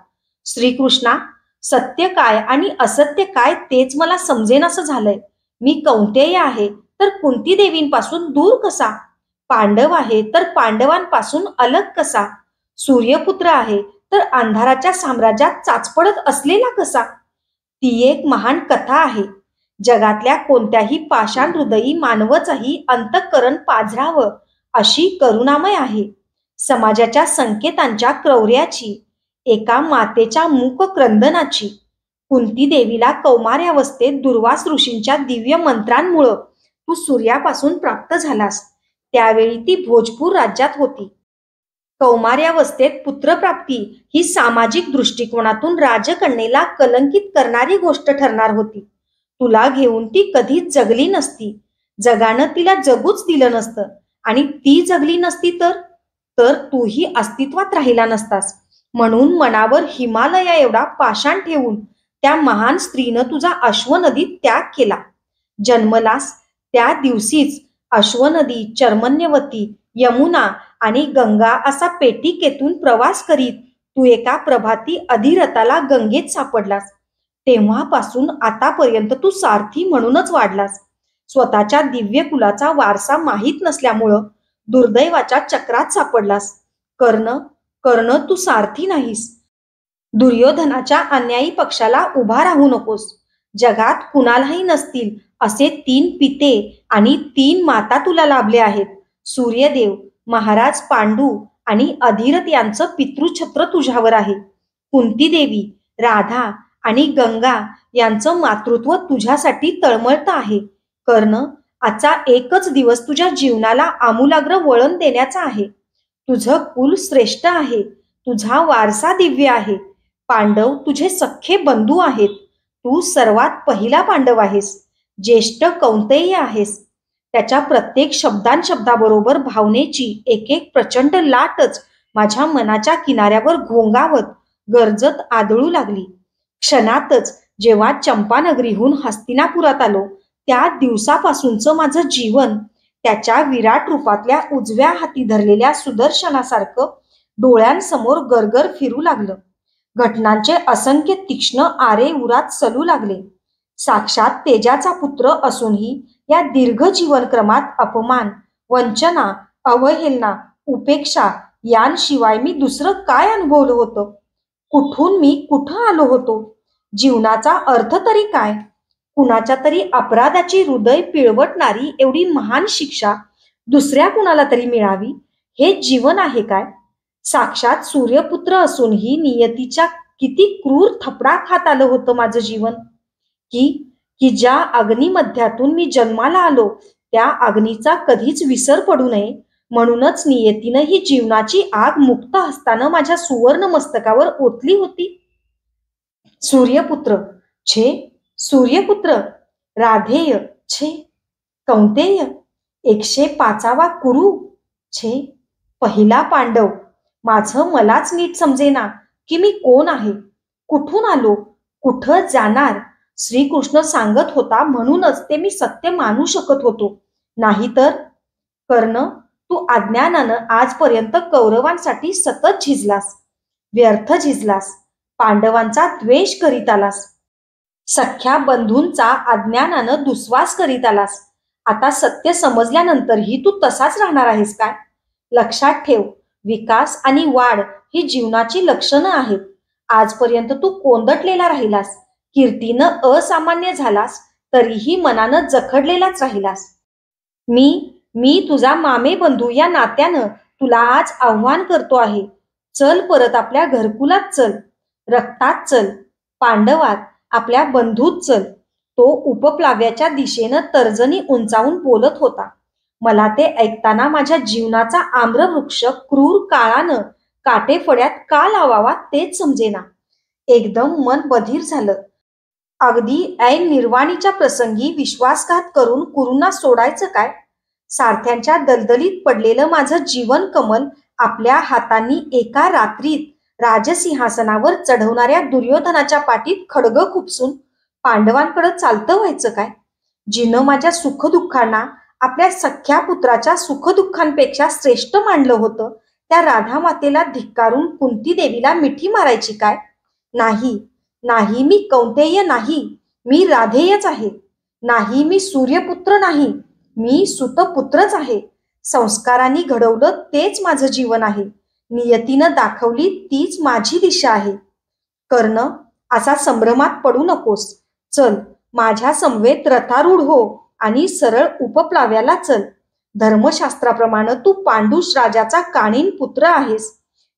श्रीकृष्णा, सत्य काय आणि असत्य काय तेच मला समजेनासं झालंय. मी कौंतेय आहे तर कुंती देवींपासून दूर कसा? पांडव आहे तर पांडवांपासून अलग कसा? सूर्यपुत्र आहे तर अंधाराच्या साम्राज्यात चाचपडत असलेला कसा? ती एक महान कथा आहे. जगातल्या कोणत्याही पाषाण हृदयी मानवचंही अंतःकरण पाझरावं अशी करुणामय आहे. समाजाच्या संकेतांच्या क्रौर्याची, एका मातेच्या मूक क्रंदनाची. कुंती देवीला कौमार्यावस्थेत दुर्वास ऋषींच्या दिव्य मंत्रांमुळं तू सूर्यापासून प्राप्त झालास. त्यावेळी ती भोजपूर राज्यात होती. कौमार्यावस्थेत पुत्रप्राप्ती ही सामाजिक दृष्टिकोनातून राजकन्येला कलंकित करणारी गोष्ट ठरणार होती. तुला घेऊन ती कधीच जगली नसती. जगानं तिला जगूच दिलं नसतं आणि ती जगली नसती तर तूही अस्तित्वात राहिला नसतास. म्हणून मनावर हिमालया एवढा पाषाण ठेवून त्या महान स्त्रीनं तुझा अश्वनदीत त्याग केला. जन्मलास त्या दिवशीच अश्वनदी, चर्मण्यवती, यमुना आणि गंगा असा पेटिकेतून प्रवास करीत तू एका प्रभाती अधिरथाला गंगेत सापडलास. तेव्हापासून आतापर्यंत तू सारथी म्हणूनच वाढलास. स्वतःच्या दिव्य कुलाचा वारसा माहीत नसल्यामुळं दुर्दैवाच्या चक्रात सापडलास. कर्ण, कर्ण, तू सारथी नाहीस. दुर्योधनाच्या अन्यायी पक्षाला उभा राहू नकोस. जगात कुणालाही नसतील असे 3 पिते आणि 3 माता तुला लाभले आहेत. सूर्यदेव, महाराज पांडू आणि अधिरथ यांचं पितृछत्र तुझ्यावर आहे. कुंती देवी, राधा आणि गंगा यांचं मातृत्व तुझ्यासाठी तळमळतं आहे. कर्ण, आजचा एकच दिवस तुझ्या जीवनाला आमूलाग्र वळण देण्याचा आहे. तुझं कुल श्रेष्ठ आहे, तुझा वारसा दिव्य आहे. पांडव तुझे सख्खे बंधू आहेत. तू सर्वात पहिला पांडव आहेस, ज्येष्ठ कौंतेय आहेस. त्याच्या प्रत्येक शब्दांशब्दाबरोबर भावनेची एक एक प्रचंड लाटच माझ्या मनाच्या किनाऱ्यावर घोंगावत गरजत आदळू लागली. क्षणातच जेव्हा चंपानगरीहून हस्तिनापुरात आलो त्या दिवसापासूनचं माझं जीवन त्याच्या विराट रूपातल्या उजव्या हाती धरलेल्या सुदर्शनासारखं डोळ्यांसमोर गरगर फिरू लागलं. घटनांचे असंख्य तीक्ष्ण आरे उरात चलू लागले. साक्षात तेजाचा पुत्र असूनही या दीर्घ जीवनक्रमात अपमान, वंचना, अवहेलना, उपेक्षा यांशिवाय मी दुसरं काय अनुभवलं होतं? कुठून मी कुठं आलो होतो? जीवनाचा अर्थ तरी काय? कुणाच्या तरी अपराधाची हृदय पिळवटणारी एवढी महान शिक्षा दुसऱ्या कुणाला तरी मिळावी, हे जीवन आहे काय? साक्षात सूर्यपुत्र असूनही नियतीच्या किती क्रूर थपडा खात आलं होतं माझं जीवन. की की ज्या अग्निमध्यातून मी जन्माला आलो त्या अग्नीचा कधीच विसर पडू नये म्हणूनच नियतीनं ही जीवनाची आग मुक्त हस्तानं माझ्या सुवर्ण मस्तकावर ओतली होती. सूर्यपुत्र छे, सूर्यपुत्र राधेय छे, कौंतेय 105वा कुरु छे, पहिला पांडव. माझं मलाच नीट समजेना की मी कोण आहे, कुठून आलो, कुठं जाणार. श्रीकृष्ण सांगत होता म्हणूनच ते मी सत्य मानू शकत होतो. नाहीतर कर्ण, तू अज्ञानानं आजपर्यंत कौरवांसाठी सतत झिजलास, व्यर्थ झिजलास, पांडवांचा द्वेष करीत आलास, सख्या बंधूंचा अज्ञानानं दुस्वास करीत आलास. आता सत्य समजल्यानंतरही तू तसाच राहणार आहेस काय? लक्षात ठेव, विकास आणि वाढ ही जीवनाची लक्षणं आहेत. आजपर्यंत तू कोंदटलेला राहिलास, कीर्तीनं असामान्य झालास, तरीही मनानं जखडलेलाच राहिलास. मी तुझा मामे बंधू या नात्यानं तुला आज आव्हान करतो आहे. चल परत आपल्या घरकुलात चल, रक्तात चल, पांडवात आपल्या बंधूत चल. तो उपप्लाव्याच्या दिशेनं तर्जनी उंचावून बोलत होता. मला ते ऐकताना माझ्या जीवनाचा आम्रवृक्ष क्रूर काळानं काटेफड्यात का लावावा तेच समजेना. एकदम मन बधीर झालं. अगदी ऐन निर्वाणीच्या प्रसंगी विश्वासघात करून कुरूंना सोडायचं काय? सारथ्यांच्या दलदलीत पडलेलं माझं जीवन कमल आपल्या हातांनी एका रात्रीत राजसिंहासनावर चढवणाऱ्या दुर्योधनाच्या पाठीत खडग खुपसून पांडवांकडे चालतं व्हायचं काय? जिनं माझ्या सुखदुःखांना आपल्या सख्या पुत्राच्या सुखदुःखांपेक्षा श्रेष्ठ मानलं होतं त्या राधा मातेला धिक्कारून कुंती देवीला मिठी मारायची काय? नाही नाही, मी कौंतेय नाही, मी राधेयच आहे. नाही, मी सूर्यपुत्र नाही, मी सुतपुत्रच आहे. संस्कारांनी घडवलं तेच माझं जीवन आहे. नियतीनं दाखवली तीच माझी दिशा आहे. कर्ण, असा संभ्रमात पडू नकोस. चल, माझ्या समवेत रथारूढ हो आणि सरळ उपप्लाव्याला चल. धर्मशास्त्राप्रमाणे तू पांडुष राजाचा काणीन पुत्र आहेस,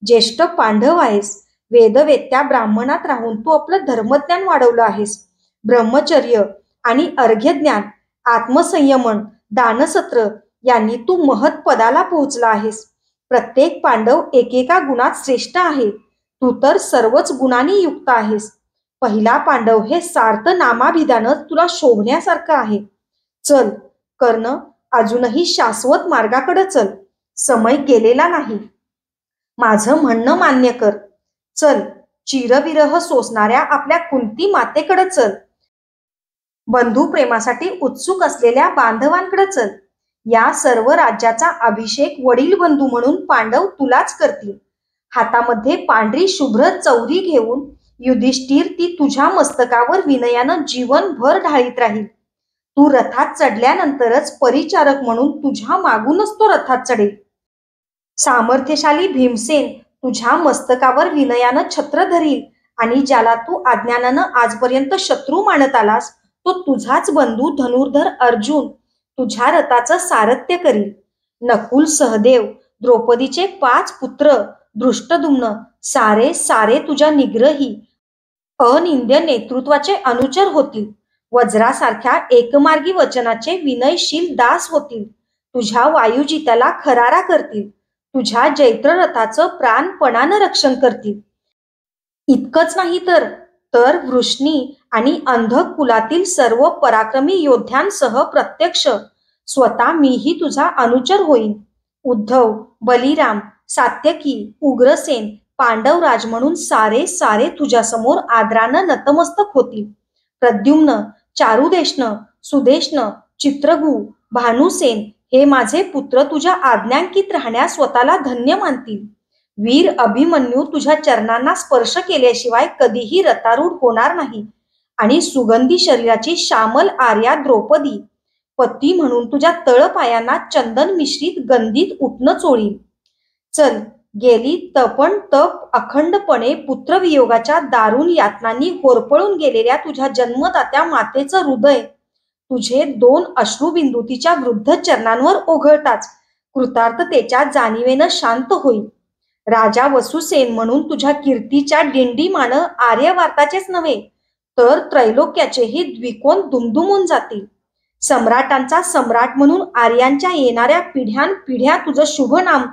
ज्येष्ठ पांडव आहेस. वेदवेत्या ब्राह्मणात राहून तू आपलं धर्मज्ञान वाढवलं आहेस. ब्रह्मचर्य आणि अर्घ्यज्ञान, आत्मसंयमन, दानसत्र यांनी तू महत् पदाला पोहोचला आहेस. प्रत्येक पांडव एकेका गुणात श्रेष्ठ आहे. तू तर सर्वच गुणांनी युक्त आहेस. पहिला पांडव हे सार्थ नामाभिधानं तुला शोभण्यासारखं आहे. चल कर्ण, अजूनही शाश्वत मार्गाकडे चल. समय गेलेला नाही. माझं म्हणणं मान्य कर. चल, चिरविरह सोसणाऱ्या आपल्या कुंती मातेकडे चल. बंधू प्रेमासाठी उत्सुक असलेल्या बांधवांकडे चल. या सर्व राज्याचा अभिषेक वडील बंधू म्हणून पांडव तुलाच करतील. हातामध्ये पांढरी शुभ्र चौरी घेऊन युधिष्ठिर ती तुझ्या मस्तकावर विनयानं जीवनभर ढाळीत राहील. तू रथात चढल्यानंतरच परिचारक म्हणून तुझ्या मागूनच तो रथात चढेल. सामर्थ्यशाली भीमसेन तुझ्या मस्तकावर विनयानं छत्र धरील आणि ज्याला तू अज्ञानानं आजपर्यंत शत्रू मानत आलास तो तुझाच बंधू धनुर्धर अर्जुन तुझ्या रथाचं सारथ्य करील. नकुल, सहदेव, द्रौपदीचे 5 पुत्र, दृष्टद्युम्न सारे तुझ्या निग्रही अनिंद्य नेतृत्वाचे अनुचर होतील. वज्रासारख्या एकमार्गी वचनाचे विनयशील दास होतील. तुझ्या वायुजिताला खरारा करतील. तुझ्या जैत्ररथाचं प्राणपणानं रक्षण करतील. इतकंच नाही तर वृष्णी आणि अंधक कुलातील सर्व पराक्रमी योद्ध्यांसह प्रत्यक्ष स्वतः मीही तुझा अनुचर होईन. उद्धव, बलिराम, सात्यकी, उग्रसेन, पांडवराज म्हणून सारे सारे तुझ्यासमोर आदरानं नतमस्तक होतील. प्रद्युम्न, चारुदेष्ण, सुदेष्ण, चित्रगु, भानुसेन हे माझे पुत्र तुझ्या आज्ञांकित राहण्यास स्वतःला धन्य मानतील. वीर अभिमन्यू तुझ्या चरणांना स्पर्श केल्याशिवाय कधीही रथारूढ होणार नाही. आणि सुगंधी शरीराची श्यामल आर्या द्रौपदी पती म्हणून तुझ्या तळपायांना चंदन मिश्रित गंधित उठणं चोळील. चल, गेली तपण तप अखंडपणे पुत्रवियोगाच्या दारुण यातनांनी होरपळून गेलेल्या तुझ्या जन्मदात्या मातेचं हृदय तुझे 2 अश्रुबिंदू तिच्या वृद्ध चरणांवर ओघळताच कृतार्थतेच्या जाणीवेनं शांत होईल. राजा वसुसेन म्हणून तुझ्या कीर्तीच्या दिंडीमानं आर्यवार्ताचेच नव्हे तर त्रैलोक्याचेही द्विकोण दुमदुमून जातील. सम्राटांचा सम्राट म्हणून आर्यांच्या येणाऱ्या पिढ्यानपिढ्या तुझं शुभ नाम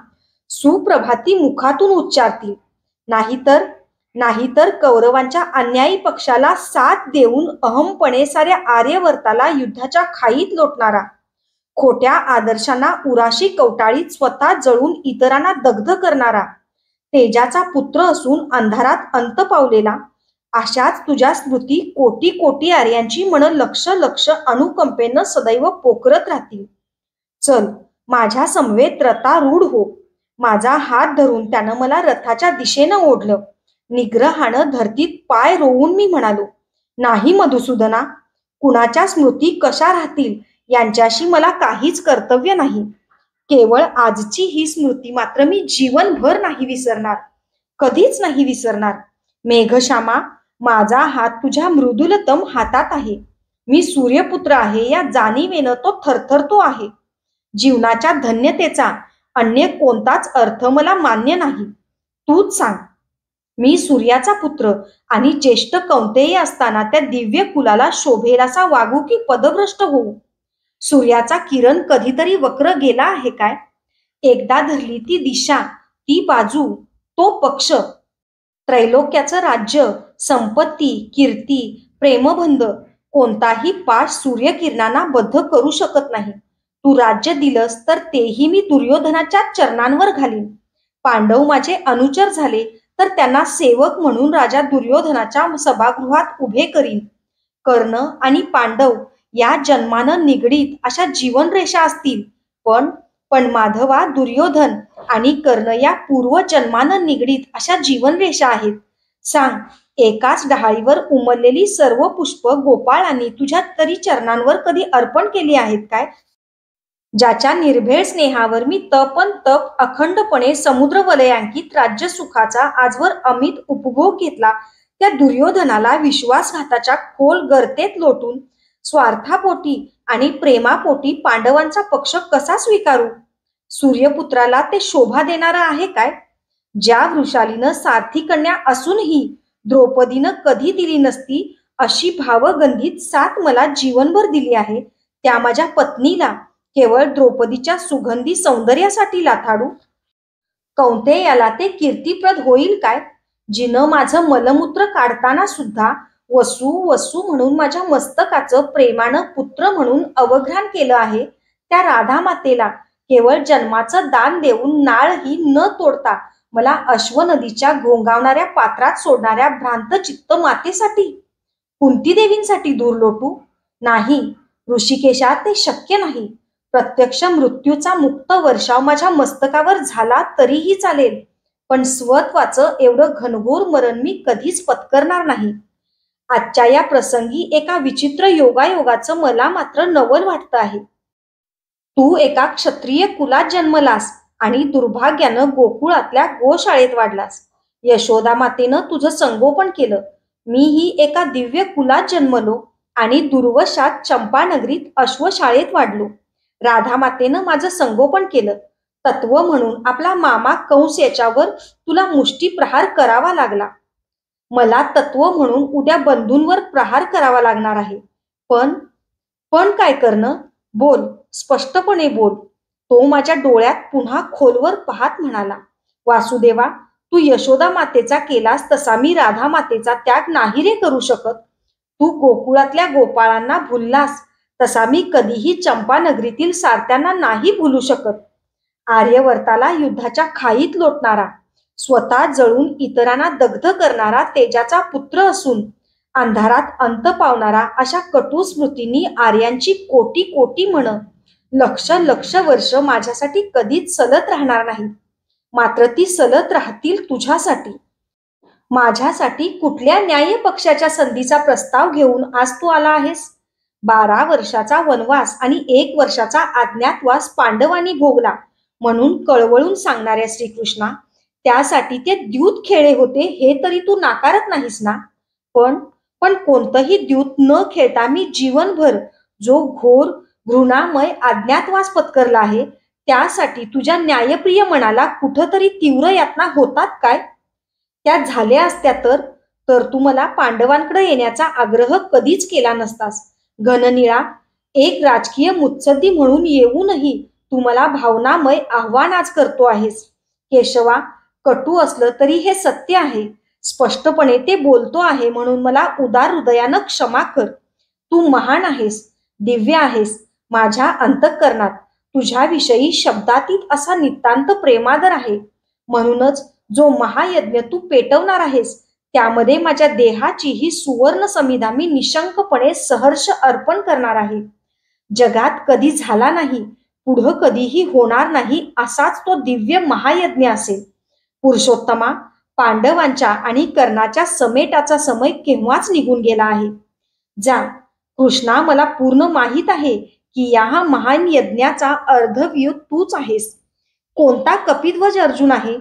सुप्रभाती मुखातून उच्चारतील. नाहीतर कौरवांच्या अन्यायी पक्षाला साथ देऊन अहमपणे साऱ्या आर्यवर्ताला युद्धाच्या खाईत लोटणारा, खोट्या आदर्शांना उराशी कवटाळीत स्वतः जळून इतरांना दग्ध करणारा, तेजाचा पुत्र असून अंधारात अंत पावलेला, अशाच तुझ्या स्मृती कोटी कोटी आर्यांची मन लक्ष लक्ष अनुकंपेनं सदैव पोखरत राहतील. चल, माझ्या समवेत रथारूढ हो. माझा हात धरून त्यानं मला रथाच्या दिशेनं ओढलं. निग्रहानं धरतीत पाय रोवून मी म्हणालो, नाही मधुसूदना, कुणाच्या स्मृती कशा राहतील यांच्याशी मला काहीच कर्तव्य नाही. केवळ आजची ही स्मृती मात्र मी जीवनभर नाही विसरणार, कधीच नाही विसरणार. मेघश्यामा, माझा हात तुझ्या मृदुलतम हातात आहे. मी सूर्यपुत्र आहे या जाणीवेनं तो थरथरतो आहे. जीवनाच्या धन्यतेचा अन्य कोणताच अर्थ मला मान्य नाही. तूच सांग. मी सूर्याचा पुत्र आणि ज्येष्ठ कौंतेय असताना त्या दिव्य कुलाला शोभेल असा वागू की पदभ्रष्ट होऊ? सूर्याचा किरण कधीतरी वक्र गेला आहे काय? एकदा धरली ती दिशा, ती बाजू, तो पक्ष, त्रैलोक्याचं राज्य, संपत्ती, कीर्ती, प्रेमबंध कोणताही पाश सूर्यकिरणांना बद्ध करू शकत नाही. तू राज्य दिलंस तर तेही मी दुर्योधनाच्या चरणांवर घालीन. पांडव माझे अनुचर झाले तर त्यांना सेवक म्हणून राजा दुर्योधनाच्या सभागृहात उभे करीन. कर्ण आणि पांडव या जन्मानं निगडीत अशा जीवनरेषा असतील, पण माधवा, दुर्योधन आणि कर्ण या पूर्वजन्मानं निगडीत अशा जीवनरेषा आहेत. सांग, एकाच डहाळीवर उमललेली सर्व पुष्प गोपाळांनी तुझ्या तरी चरणांवर कधी अर्पण केली आहेत काय? ज्याच्या निर्भेळ स्नेहावर मी तपन तप अखंडपणे समुद्र वलयांकित राज्य सुखाचा आजवर अमित उपभोग घेतला, त्या दुर्योधनाला विश्वासघाताच्या खोल गर्तेत लोटून स्वार्थापोटी आणि प्रेमापोटी पांडवांचा पक्ष कसा स्वीकारू? सूर्यपुत्राला ते शोभा देणारा आहे काय? ज्या वृषालीनं सारथी कन्या असूनही द्रौपदीनं कधी दिली नसती अशी भावगंधित साथ मला जीवनभर दिली आहे, त्या माझ्या पत्नीला केवळ द्रौपदीच्या सुगंधी सौंदर्यासाठी लाथाडू? कौंतेयाला ते कीर्तिप्रद होईल काय, जिनं माझं मलमूत्र काढताना सुद्धा वसू वसू म्हणून माझ्या मस्तकाचं प्रेमानं पुत्र म्हणून अवघ्राण केलं आहे? त्या राधा मातेला केवळ जन्माचं दान देऊन नाळही न तोडता मला अश्वनदीच्या घोंगावणाऱ्या पात्रात सोडणाऱ्या भ्रांत चित्त मातेसाठी, कुंती देवींसाठी दूर लोटू? नाही, ऋषिकेशा, ते शक्य नाही. प्रत्यक्ष मृत्यूचा मुक्त वर्षाव माझ्या मस्तकावर झाला तरीही चालेल, पण स्वत्वाचं एवढं घनघोर मरण मी कधीच पत्करणार नाही. आजच्या या प्रसंगी एका विचित्र योगायोगाचं मला मात्र नवल वाटतं आहे. तू एका क्षत्रिय कुलात जन्मलास आणि दुर्भाग्यानं गोकुळातल्या गोशाळेत वाढलास. यशोदा मातेनं तुझं संगोपन केलं. मीही एका दिव्य कुलात जन्मलो आणि दुर्वशात चंपानगरीत अश्वशाळेत वाढलो. राधा मातेनं माझं संगोपन केलं. तत्व म्हणून आपला मामा कंस याच्यावर तुला मुष्टी प्रहार करावा लागला. मला तत्व म्हणून उद्या बंधूंवर प्रहार करावा लागणार आहे. पण काय करणं? बोल, स्पष्टपणे बोल. तो माझ्या डोळ्यात पुन्हा खोलवर पाहत म्हणाला, वासुदेवा, तू यशोदा मातेचा केलास तसा मी राधा मातेचा त्याग नाही रे करू शकत. तू गोकुळातल्या गोपाळांना भुललास, तसा मी कधीही चंपानगरीतील सारत्यांना नाही भुलू शकत. आर्यवर्ताला युद्धाच्या खाईत लोटणारा, स्वतः जळून इतरांना दग्ध करणारा तेजाचा पुत्र असून अंधारात अंत पावणारा अशा कटू स्मृतींनी आर्यांची कोटी कोटी म्हण लक्ष लक्ष वर्ष माझ्यासाठी कधीच सलत राहणार नाही. मात्र ती सलत राहतील तुझ्यासाठी. माझ्यासाठी कुठल्या न्याय पक्षाच्या संधीचा प्रस्ताव घेऊन आज तू आला आहेस? 12 वर्षाचा वनवास आणि 1 वर्षाचा अज्ञातवास पांडवांनी भोगला म्हणून कळवळून सांगणाऱ्या श्रीकृष्णा, त्यासाठी ते द्यूत खेळे होते हे तरी तू नाकारत नाहीस ना? पण कोणतंही द्यूत न खेळता मी जीवनभर जो घोर घृणामय अज्ञातवास पत्करला आहे, त्यासाठी तुझ्या न्यायप्रिय मनाला कुठंतरी तीव्र यातना होतात काय? त्या झाल्या असत्या तर तू मला पांडवांकडे येण्याचा आग्रह कधीच केला नसतास. घननिळा एक राजकीय मुत्सद्दी म्हणून येऊनही तू मला भावनामय आव्हान आज करतो आहेस. केशवा, कटू असलं तरी हे सत्य आहे. स्पष्टपणे ते बोलतो आहे म्हणून मला उदार हृदयानं क्षमा कर. तू महान आहेस, दिव्य आहेस. माझ्या अंतःकरणात तुझ्याविषयी शब्दातीत असा नितांत प्रेमादर आहे. म्हणूनच जो महायज्ञ तू पेटवणार आहेस त्यामध्ये माझ्या देहाची ही सुवर्ण समिधा मी निशंकपणे सहर्ष अर्पण करणार आहे. जगात कधी झाला नाही, पुढं कधीही होणार नाही असाच तो दिव्य महायज्ञ असेल. पुरुषोत्तमा, पांडवांच्या आणि कर्णाच्या समेटाचा समय केव्हाच निघून गेला आहे. जा कृष्णा, मला पूर्ण माहीत आहे की या महान यज्ञाचा अर्धव्यूह तूच आहेस. कोणता कपिध्वज अर्जुन आहे?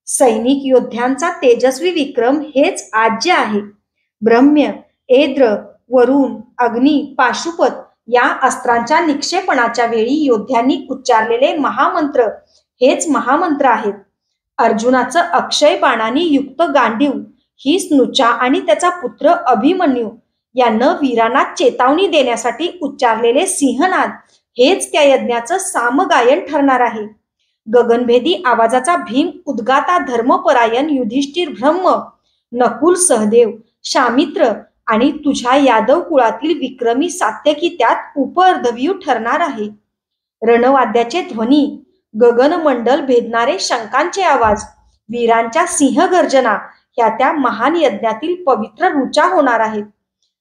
सैनिक योद्ध्यांचा तेजस्वी विक्रम हेच आज्य आहे. ब्रह्म्य, एद्र, वरुण, अग्नी, पाशुपत या अस्त्रांच्या निक्षेपणाच्या वेळी योद्ध्यांनी उच्चारलेले महामंत्र हेच महामंत्र आहेत. अर्जुनाचं अक्षय बाणाने युक्त गांडीव ही स्नुचा आणि त्याचा पुत्र अभिमन्यू यांना वीरांना चेतावणी देण्यासाठी उच्चारलेले सिंहनाद हेच त्या यज्ञाचं सामगायन ठरणार आहे. गगनभेदी आवाजाचा भीम उद्गाता धर्मपरायण युधिष्ठिर ब्रह्म, नकुल सहदेव, शामित्र आणि तुझ्या यादव कुळातील विक्रमी सात्यकी त्यात उपअर्धव्यूह ठरणार आहे. रणवाद्याचे ध्वनी, गगनमंडल भेदणारे शंखांचे आवाज, वीरांच्या सिंहगर्जना ह्या त्या महान यज्ञातील पवित्र रुचा होणार आहेत.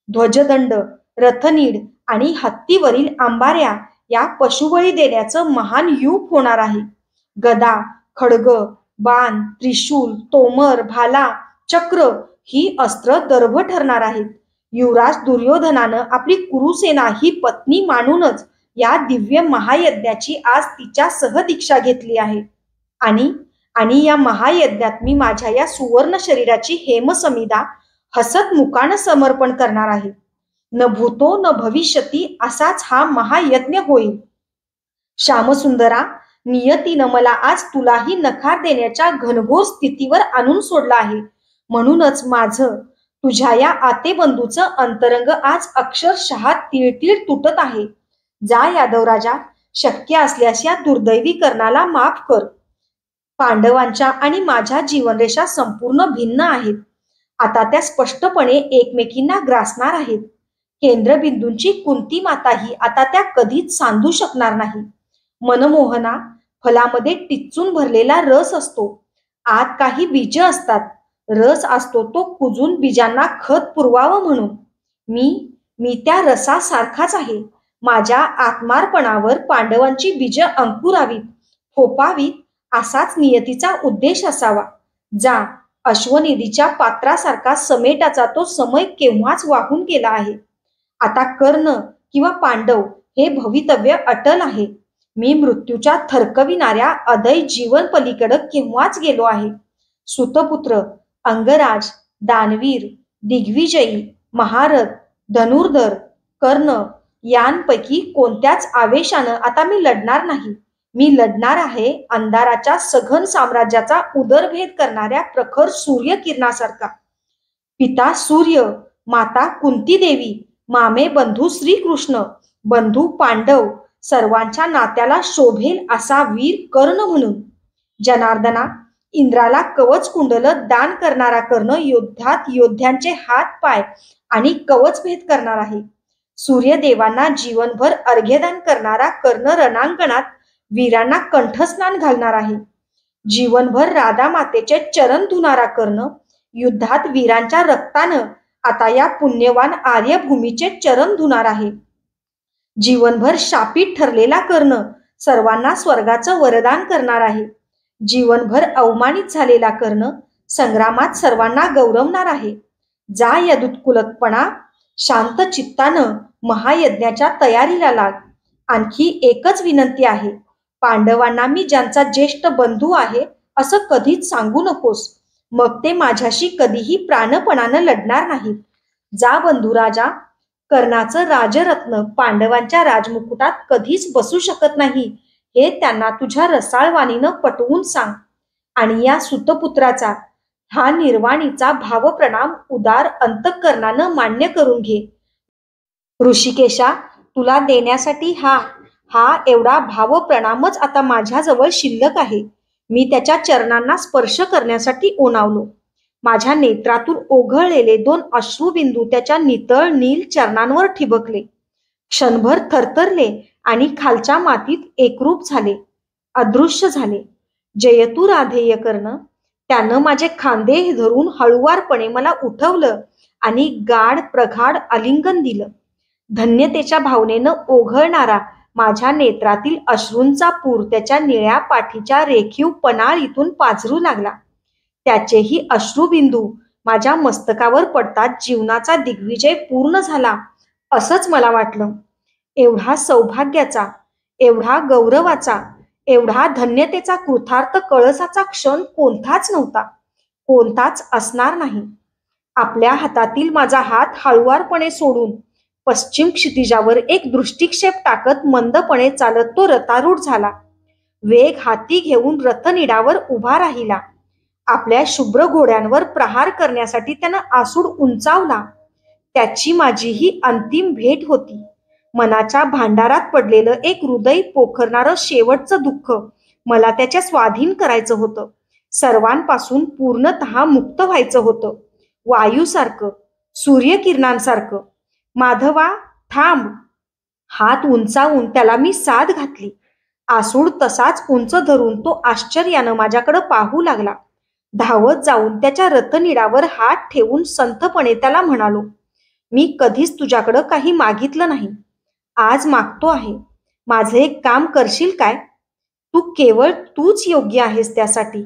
ध्वजदंड, रथनीड आणि हत्तीवरील अंबाऱ्या या पशुबळी देण्याचं महान युग होणार आहे. गदा, खड्ग, बाण, त्रिशूल, तोमर, भाला, चक्र ही अस्त्र दर्भ ठरणार आहेत. युवराज दुर्योधनानं आपली कुरुसेना ही पत्नी मानूनच या दिव्य महायज्ञाची आज तिच्या सहदीक्षा घेतली आहे. आणि या महायज्ञात मी माझ्या या सुवर्ण शरीराची हेमसमिधा हसत मुखानं समर्पण करणार आहे. न भूतो न भविष्यती असाच हा महायज्ञ होईल. श्यामसुंदरा, नियतीनं मला आज तुलाही नकार देण्याच्या घनघोर स्थितीवर आणून सोडलं आहे. म्हणूनच माझं तुझ्या या आतेबंधूचं अंतरंग आज अक्षरशः तिळतिळ तुटत आहे. जा यादवराजा, शक्य असल्यास या दुर्दैवी कर्णाला माफ कर. पांडवांच्या आणि माझ्या जीवनरेषा संपूर्ण भिन्न आहेत. आता त्या स्पष्टपणे एकमेकींना ग्रासणार आहेत. केंद्रबिंदूंची कुंती माताही आता त्या कधीच सांधू शकणार नाही. मनमोहना, फलामध्ये टिच्चून भरलेला रस असतो. आत काही बीज असतात. रस असतो तो कुजून बीजांना खत पुरवावं म्हणून. मी त्या रसासारखाच आहे. माझ्या आत्मार्पणावर पांडवांची बीज अंकुरावीत, फोपावीत असाच नियतीचा उद्देश असावा. जा, अश्वनिधीच्या पात्रासारखा समेटाचा तो समय केव्हाच वाहून गेला आहे. आता कर्ण किंवा पांडव हे भवितव्य अटल आहे. मी मृत्यूच्या थरकविणाऱ्या अदय जीवन पलीकडं केव्हाच गेलो आहे. सुतपुत्र, अंगराज, दानवीर, दिग्विजयी, महारथ, धनुर्धर, कर्ण यांपैकी कोणत्याच आवेशानं आता मी लढणार नाही. मी लढणार आहे अंधाराच्या सघन साम्राज्याचा उदरभेद करणाऱ्या प्रखर सूर्यकिरणासारखा. पिता सूर्य, माता कुंती देवी, मामे बंधू श्रीकृष्ण, बंधू पांडव सर्वांच्या नात्याला शोभेल असा वीर कर्ण म्हणून. जनार्दना, इंद्राला कवच कुंडल दान करणारा कर्ण युद्धात योद्ध्यांचे हात पाय आणि कवच भेद करणार आहे. सूर्यदेवांना जीवनभर अर्घ्यदान करणारा कर्ण रणांगणात वीरांना कंठस्नान घालणार आहे. जीवनभर राधा मातेचे चरण धुणारा कर्ण युद्धात वीरांच्या रक्तानं आता या पुण्यवान आर्यभूमीचे चरण धुणार आहे. जीवनभर शापित ठरलेला कर्ण सर्वांना स्वर्गाचं वरदान करणार आहे. जीवनभर अवमानित झालेला कर्ण संग्रामात सर्वांना गौरवणार आहे. जा यदुत्कुलपणा, शांत चित्तानं महायज्ञाच्या तयारीला लाग. आणखी एकच विनंती आहे, पांडवांना मी ज्यांचा ज्येष्ठ बंधू आहे असं कधीच सांगू नकोस, मग ते माझ्याशी कधीही प्राणपणानं लढणार नाहीत. जा बंधू राजा, कर्णाचं राजरत्न पांडवांच्या राजमुकुटात कधीच बसू शकत नाही हे त्यांना तुझ्या रसाळ वाणीनं पटवून सांग. आणि या सुतपुत्राचा हा निर्वाणीचा भावप्रणाम उदार अंतःकरणानं मान्य करून घे. ऋषिकेशा, तुला देण्यासाठी हा एवढा भावप्रणामच आता माझ्याजवळ शिल्लक आहे. मी त्याच्या चरणांना स्पर्श करण्यासाठी ओनावलो. माझ्या नेत्रातून ओघळलेले 2 अश्रुबिंदू त्याच्या नितळ नील चरणांवर ठिबकले. क्षणभर थरथरले आणि खालच्या मातीत एकरूप झाले, अदृश्य झाले. जयतू राधेय कर्ण, त्यानं माझे खांदे धरून हळुवारपणे मला उठवलं आणि गाढ प्रगाढ आलिंगन दिलं. धन्यतेच्या भावनेनं ओघळणारा माझ्या नेत्रातील अश्रूंचा पूर त्याच्या निळ्या पाठीच्या रेखीव पनाळीतून पाझरू लागला. त्याचेही अश्रुबिंदू माझ्या मस्तकावर पडताच जीवनाचा दिग्विजय पूर्ण झाला असंच मला वाटलं. एवढा सौभाग्याचा, एवढा गौरवाचा, एवढा धन्यतेचा कृतार्थ कळसाचा क्षण कोणताच नव्हता, कोणताच असणार नाही. आपल्या हातातील माझा हात हळुवारपणे सोडून पश्चिम क्षितिजावर एक दृष्टिक्षेप टाकत मंदपणे चालत तो रथारूढ झाला. वेग हाती घेऊन रथनिडावर उभा राहिला. आपल्या शुभ्र घोड्यांवर प्रहार करण्यासाठी त्यानं आसूड उंचावला. त्याची माझी ही अंतिम भेट होती. मनाच्या भांडारात पडलेलं एक हृदय पोखरणारं शेवटचं दुःख मला त्याच्या स्वाधीन करायचं होतं. सर्वांपासून पूर्णतः मुक्त व्हायचं होतं. वायूसारखं, सूर्यकिरणांसारखं. माधवा, थांब. हात उंचावून त्याला मी साद घातली. आसूड तसाच उंच धरून तो आश्चर्यानं माझ्याकडे पाहू लागला. धावत जाऊन त्याच्या रथनिडावर हात ठेवून संथपणे त्याला म्हणालो, मी कधीच तुझ्याकडं काही मागितलं नाही. आज मागतो आहे. माझं एक काम करशील काय? तू केवळ तूच योग्य आहेस त्यासाठी.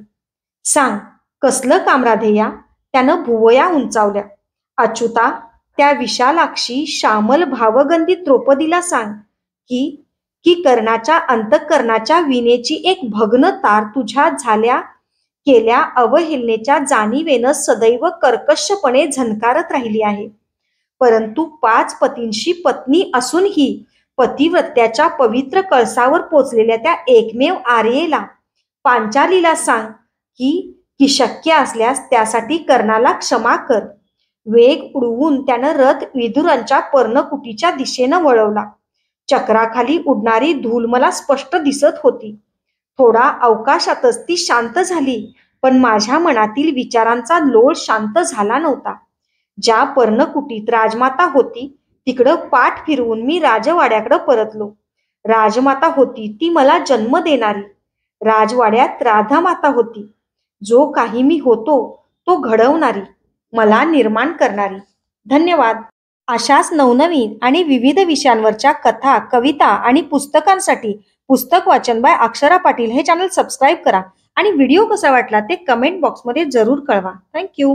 सांग, कसलं काम राधेया? त्यानं भुवया उंचावल्या. अच्युता, त्या विशालाक्षी श्यामल भावगंधी द्रौपदीला सांग की कर्णाच्या अंतःकरणाच्या विनेची एक भग्न तार तुझ्या केल्या अवहेलनेच्या जाणीवेनं सदैव कर्कशपणे झनकारत राहिली आहे. परंतु 5 पतींशी पत्नी असूनही पतिव्रत्याच्या पवित्र कळसावर पोचलेल्या त्या एकमेव आर्येला, पांचालीला सांग की शक्य असल्यास त्यासाठी कर्णाला क्षमा कर. वेग उडवून त्यानं रथ विदुरांच्या पर्णकुटीच्या दिशेनं वळवला. चक्राखाली उडणारी धूल मला स्पष्ट दिसत होती. थोडा अवकाशातच ती शांत झाली, पण माझ्या मनातील विचारांचा लोळ शांत झाला नव्हता. ज्या पर्णकुटीत राजमाता होती तिकडं पाठ फिरवून मी राजवाड्याकडे परतलो. राजमाता होती ती मला जन्म देणारी. राजवाड्यात राधा माता होती, जो काही मी होतो तो घडवणारी, मला निर्माण करणारी. धन्यवाद. अशाच नवनवीन आणि विविध विषयांवरच्या कथा, कविता आणि पुस्तकांसाठी पुस्तक वाचन बाय अक्षरा पाटील हे चॅनल सबस्क्राईब करा आणि व्हिडिओ कसा वाटला ते कमेंट बॉक्समध्ये जरूर कळवा. थँक्यू.